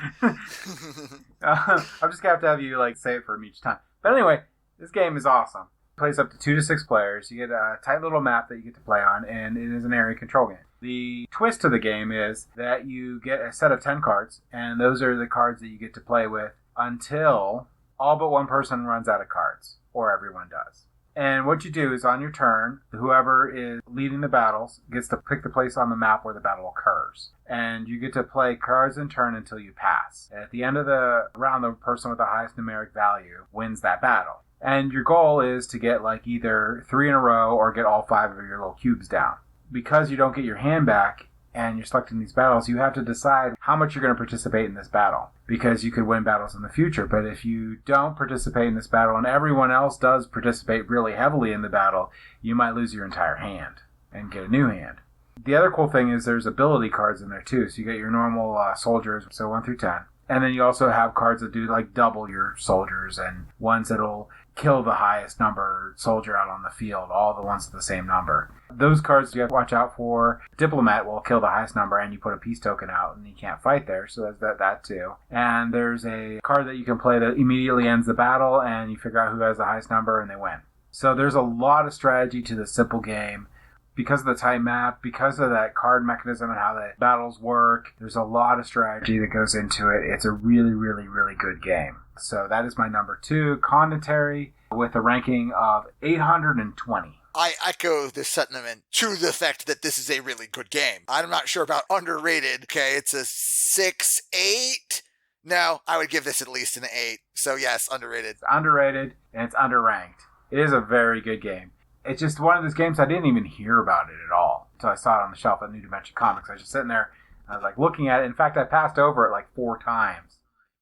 I'm just going to have you say it for me each time. But anyway, this game is awesome. It plays up to 2 to 6 players. You get a tight little map that you get to play on, and it is an area control game. The twist of the game is that you get a set of 10 cards, and those are the cards that you get to play with until all but one person runs out of cards, or everyone does. And what you do is on your turn, whoever is leading the battles gets to pick the place on the map where the battle occurs. And you get to play cards in turn until you pass. And at the end of the round, the person with the highest numeric value wins that battle. And your goal is to get either 3 in a row or get all 5 of your little cubes down. Because you don't get your hand back and you're selecting these battles, you have to decide how much you're going to participate in this battle. Because you could win battles in the future. But if you don't participate in this battle and everyone else does participate really heavily in the battle, you might lose your entire hand and get a new hand. The other cool thing is there's ability cards in there too. So you get your normal soldiers, so 1 through 10. And then you also have cards that do double your soldiers and ones that'll kill the highest number soldier out on the field, all the ones with the same number. Those cards you have to watch out for. Diplomat will kill the highest number and you put a peace token out and you can't fight there, so there's that too. And there's a card that you can play that immediately ends the battle and you figure out who has the highest number and they win. So there's a lot of strategy to this simple game. Because of the tight map, because of that card mechanism and how the battles work, there's a lot of strategy that goes into it. It's a really, really, really good game. So that is my number 2, Condottiere, with a ranking of 820. I echo the sentiment to the fact that this is a really good game. I'm not sure about underrated. Okay, it's a 6, 8. No, I would give this at least an 8. So yes, underrated. It's underrated and it's underranked. It is a very good game. It's just one of those games I didn't even hear about it at all until I saw it on the shelf at New Dimension Comics. I was just sitting there and I was looking at it. In fact, I passed over it 4 times.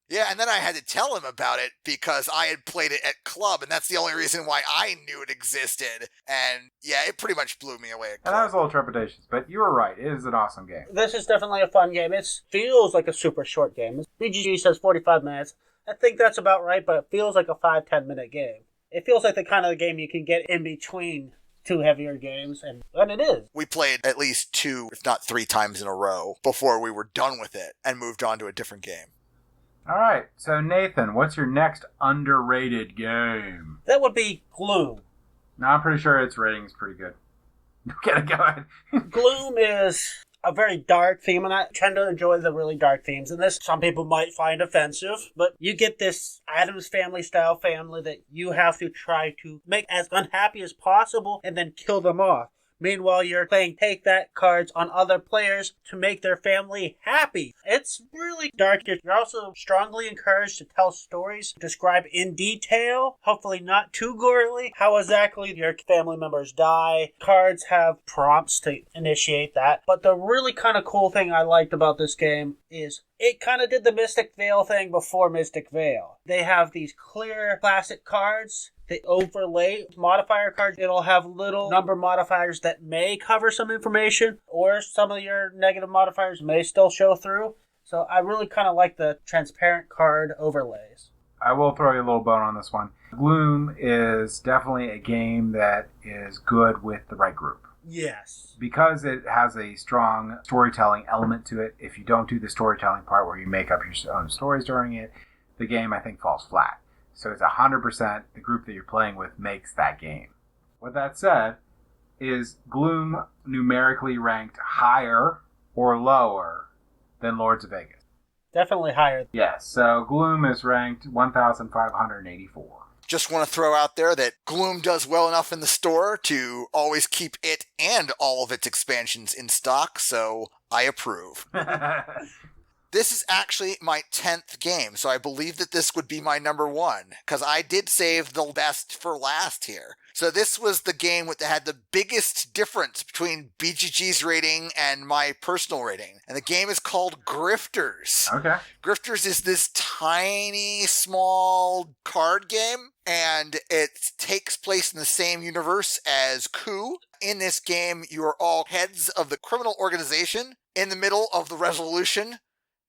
Yeah, and then I had to tell him about it because I had played it at club, and that's the only reason why I knew it existed. And yeah, it pretty much blew me away at club. And I was a little trepidatious, but you were right. It is an awesome game. This is definitely a fun game. It feels like a super short game. BGG says 45 minutes. I think that's about right, but it feels like a 5-10 minute game. It feels like the kind of game you can get in between 2 heavier games, and it is. We played at least 2, if not 3 times in a row before we were done with it and moved on to a different game. All right, so Nathan, what's your next underrated game? That would be Gloom. Now, I'm pretty sure its rating is pretty good. Go ahead. Gloom is a very dark theme, and I tend to enjoy the really dark themes. And this, some people might find offensive, but you get this Addams Family style family that you have to try to make as unhappy as possible and then kill them off. Meanwhile, you're playing take-that cards on other players to make their family happy. It's really dark. You're also strongly encouraged to tell stories, describe in detail, hopefully not too gorily, how exactly your family members die. Cards have prompts to initiate that. But the really kind of cool thing I liked about this game is it kind of did the Mystic Veil thing before Mystic Veil. They have these clear classic cards. They overlay modifier cards. It'll have little number modifiers that may cover some information, or some of your negative modifiers may still show through. So I really kind of like the transparent card overlays. I will throw you a little bone on this one. Gloom is definitely a game that is good with the right group. Yes. Because it has a strong storytelling element to it, if you don't do the storytelling part where you make up your own stories during it, the game, I think, falls flat. So it's 100% the group that you're playing with makes that game. With that said, is Gloom numerically ranked higher or lower than Lords of Vegas? Definitely higher. Yes, so Gloom is ranked 1,584. Just want to throw out there that Gloom does well enough in the store to always keep it and all of its expansions in stock, so I approve. This is actually my 10th game, so I believe that this would be my number one, because I did save the best for last here. So this was the game that had the biggest difference between BGG's rating and my personal rating. And the game is called Grifters. Okay. Grifters is this tiny, small card game, and it takes place in the same universe as Coup. In this game, you are all heads of the criminal organization in the middle of the resolution,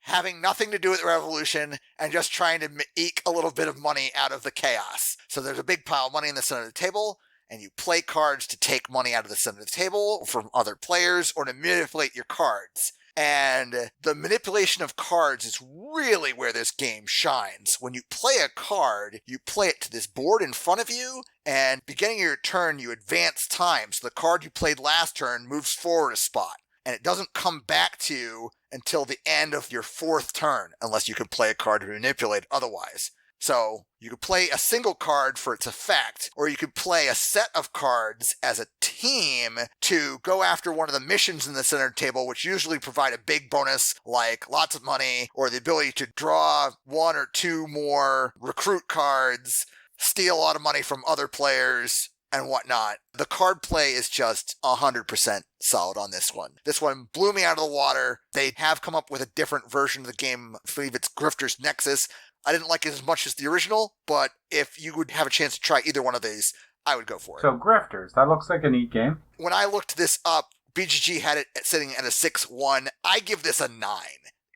having nothing to do with the revolution and just trying to eke a little bit of money out of the chaos. So there's a big pile of money in the center of the table, and you play cards to take money out of the center of the table from other players or to manipulate your cards. And the manipulation of cards is really where this game shines. When you play a card, you play it to this board in front of you, and beginning of your turn, you advance time. So the card you played last turn moves forward a spot, and it doesn't come back to you until the end of your fourth turn, unless you can play a card to manipulate otherwise. So you could play a single card for its effect, or you could play a set of cards as a team to go after one of the missions in the center table, which usually provide a big bonus like lots of money, or the ability to draw one or two more recruit cards, steal a lot of money from other players, and whatnot. The card play is just 100% solid on this one. This one blew me out of the water. They have come up with a different version of the game. I believe it's Grifters Nexus. I didn't like it as much as the original, but if you would have a chance to try either one of these, I would go for it. So Grifters, that looks like a neat game. When I looked this up, BGG had it sitting at a 6-1. I give this a 9.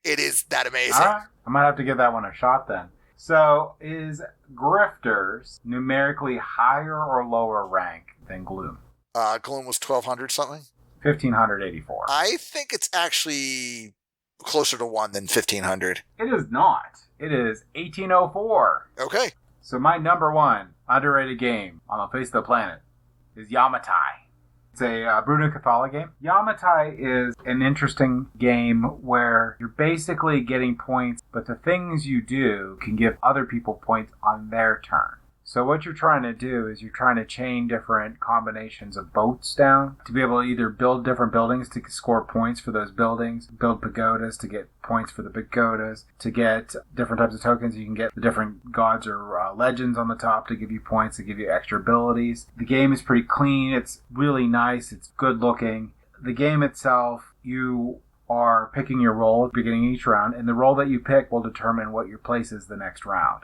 It is that amazing. All right. I might have to give that one a shot then. So, is Grifters numerically higher or lower rank than Gloom? Gloom was 1,200 something? 1,584. I think it's actually closer to 1 than 1,500. It is not. It is 1,804. Okay. So my number one underrated game on the face of the planet is Yamatai. It's a Bruno Cathala game. Yamatai is an interesting game where you're basically getting points, but the things you do can give other people points on their turn. So what you're trying to do is you're trying to chain different combinations of boats down to be able to either build different buildings to score points for those buildings, build pagodas to get points for the pagodas, to get different types of tokens. You can get the different gods or legends on the top to give you points, to give you extra abilities. The game is pretty clean. It's really nice. It's good looking. The game itself, you are picking your role at the beginning of each round, and the role that you pick will determine what your place is the next round.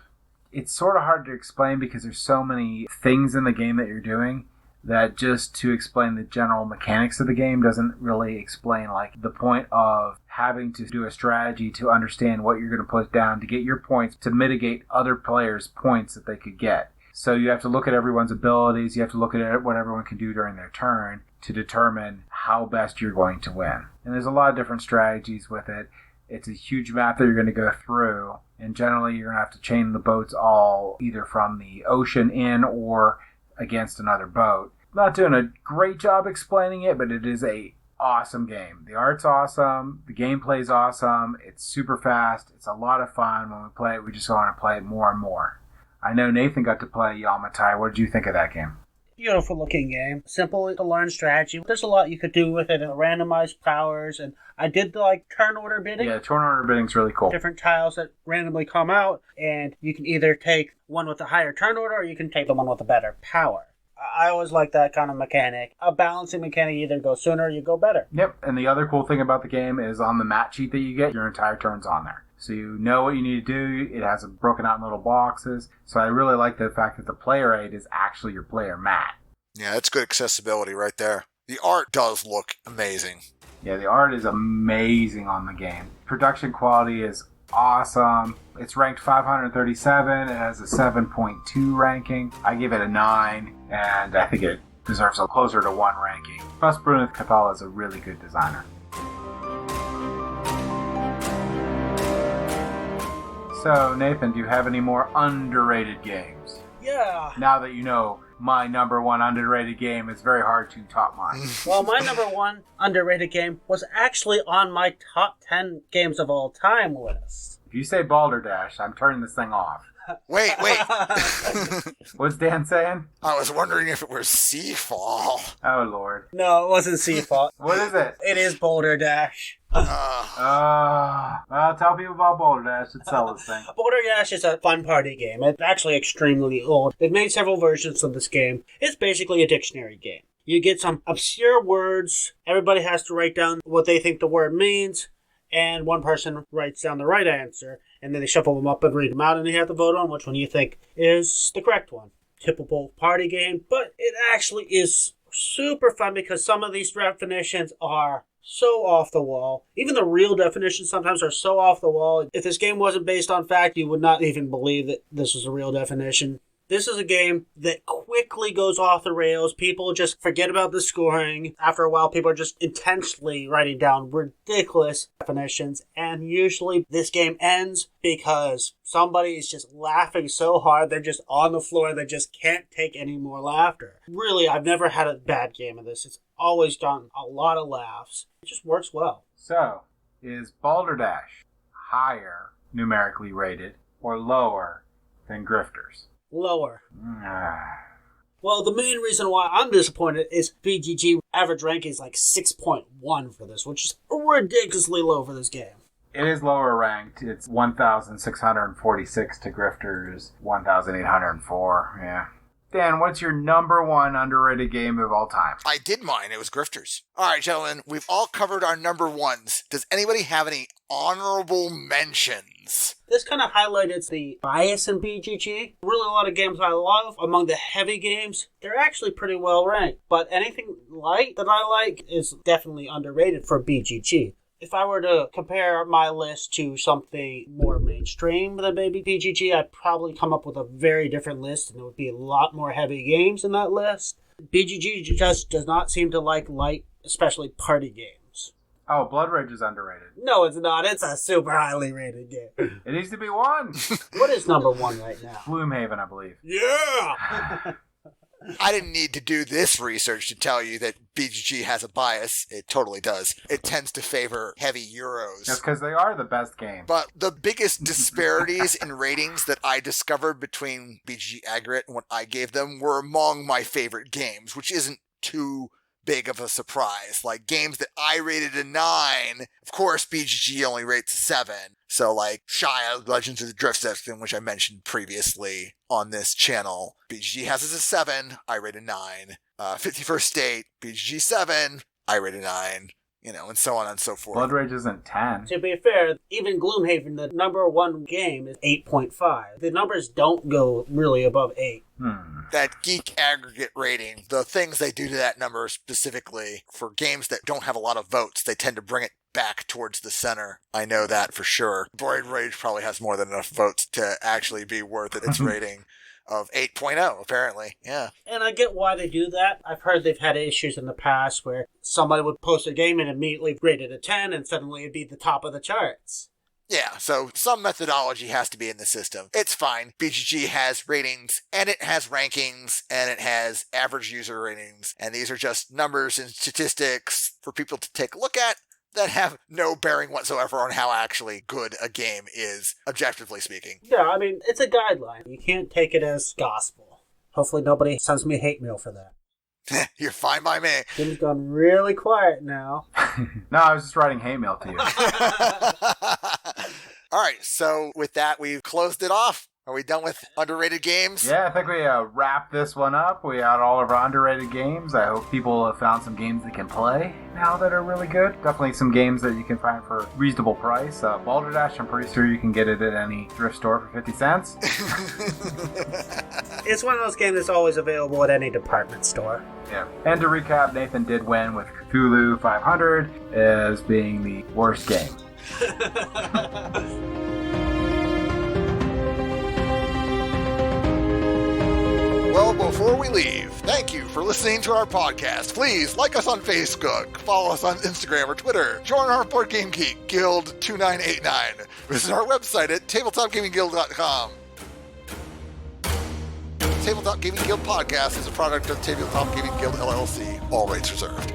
It's sort of hard to explain because there's so many things in the game that you're doing that just to explain the general mechanics of the game doesn't really explain like the point of having to do a strategy to understand what you're going to put down to get your points to mitigate other players' points that they could get. So you have to look at everyone's abilities, you have to look at what everyone can do during their turn to determine how best you're going to win. And there's a lot of different strategies with it. It's a huge map that you're going to go through, and generally you're going to have to chain the boats all either from the ocean in or against another boat. not doing a great job explaining it, but it is a awesome game. The art's awesome. The gameplay's awesome. It's super fast. It's a lot of fun. When we play it, we just want to play it more and more. I know Nathan got to play Yamatai. What did you think of that game? Beautiful looking game. Simple to learn strategy. There's a lot you could do with it. Randomized powers. And I did like turn order bidding. Yeah, turn order bidding's really cool. Different tiles that randomly come out. And you can either take one with a higher turn order or you can take the one with a better power. I always like that kind of mechanic. A balancing mechanic, you either go sooner or you go better. Yep, and the other cool thing about the game is on the mat sheet that you get, your entire turn's on there. So you know what you need to do. It has it broken out in little boxes. So I really like the fact that the player aid is actually your player mat. Yeah, that's good accessibility right there. The art does look amazing. Yeah, the art is amazing on the game. Production quality is awesome. It's ranked 537. It has a 7.2 ranking. I give it a 9, and I think it deserves a closer to 1 ranking. Plus, Bruno Cathala is a really good designer. So, Nathan, do you have any more underrated games? Yeah. Now that you know my number 1 underrated game, it's very hard to top mine. Well, my number 1 underrated game was actually on my top 10 games of all time list. If you say Balderdash, I'm turning this thing off. Wait. What's Dan saying? I was wondering if it was Seafall. Oh, Lord. No, it wasn't Seafall. What is it? It is Boulder Dash. Well, tell people about Balderdash and sell this thing. Boulder Dash is a fun party game. It's actually extremely old. They've made several versions of this game. It's basically a dictionary game. You get some obscure words. Everybody has to write down what they think the word means. And one person writes down the right answer. And then they shuffle them up and read them out. And you have to vote on which one you think is the correct one. Typical party game. But it actually is super fun because some of these definitions are so off the wall. Even the real definitions sometimes are so off the wall. If this game wasn't based on fact, you would not even believe that this was a real definition. This is a game that quickly goes off the rails. People just forget about the scoring. After a while, people are just intentionally writing down ridiculous definitions. And usually this game ends because somebody is just laughing so hard. They're just on the floor. They just can't take any more laughter. Really, I've never had a bad game of this. It's always done a lot of laughs. It just works well. So, is Balderdash higher numerically rated or lower than Grifters? Lower. Well, the main reason why I'm disappointed is BGG average ranking is like 6.1 for this, which is ridiculously low for this game. It is lower ranked. It's 1,646 to Grifters, 1,804. Yeah. Dan, what's your number 1 underrated game of all time? I did mine. It was Grifters. All right, gentlemen, we've all covered our number 1s. Does anybody have any honorable mentions? This kind of highlighted the bias in BGG. Really a lot of games I love. Among the heavy games, they're actually pretty well ranked. But anything light that I like is definitely underrated for BGG. If I were to compare my list to something more mainstream than maybe BGG, I'd probably come up with a very different list, and it would be a lot more heavy games in that list. BGG just does not seem to like light, especially party games. Oh, Blood Rage is underrated. No, it's not. It's a super highly rated game. It needs to be 1. What is number 1 right now? Gloomhaven, I believe. Yeah! I didn't need to do this research to tell you that BGG has a bias. It totally does. It tends to favor heavy Euros. That's because they are the best game. But the biggest disparities in ratings that I discovered between BGG Aggregate and what I gave them were among my favorite games, which isn't too big of a surprise. Like games that I rated a 9, of course BGG only rates a 7. So like Shia, Legends of the Drift Section, which I mentioned previously on this channel, BGG has it as a 7, I rate a 9. 51st State, BGG 7, I rate a 9. You know, and so on and so forth. Blood Rage isn't 10. To be fair, even Gloomhaven, the number 1 game, is 8.5. The numbers don't go really above 8. That Geek Aggregate rating, the things they do to that number specifically for games that don't have a lot of votes, they tend to bring it back towards the center. I know that for sure. Blood Rage probably has more than enough votes to actually be worth it, its rating of 8.0, apparently. Yeah. And I get why they do that. I've heard they've had issues in the past where somebody would post a game and immediately rate it a 10 and suddenly it'd be the top of the charts. Yeah, so some methodology has to be in the system. It's fine. BGG has ratings, and it has rankings, and it has average user ratings, and these are just numbers and statistics for people to take a look at that have no bearing whatsoever on how actually good a game is, objectively speaking. Yeah, I mean, it's a guideline. You can't take it as gospel. Hopefully nobody sends me a hate mail for that. You're fine by me. Jim's gone really quiet now. No, I was just writing hate mail to you. All right, so with that, we've closed it off. Are we done with underrated games? Yeah, I think we wrapped this one up. We had all of our underrated games. I hope people have found some games they can play now that are really good. Definitely some games that you can find for a reasonable price. Balderdash, I'm pretty sure you can get it at any thrift store for 50 cents. It's one of those games that's always available at any department store. Yeah. And to recap, Nathan did win with Cthulhu 500 as being the worst game. Well, before we leave, thank you for listening to our podcast. Please like us on Facebook, follow us on Instagram or Twitter, join our Board Game Geek Guild 2989, visit our website at tabletopgamingguild.com. Tabletop Gaming Guild podcast is a product of Tabletop Gaming Guild LLC. All rights reserved.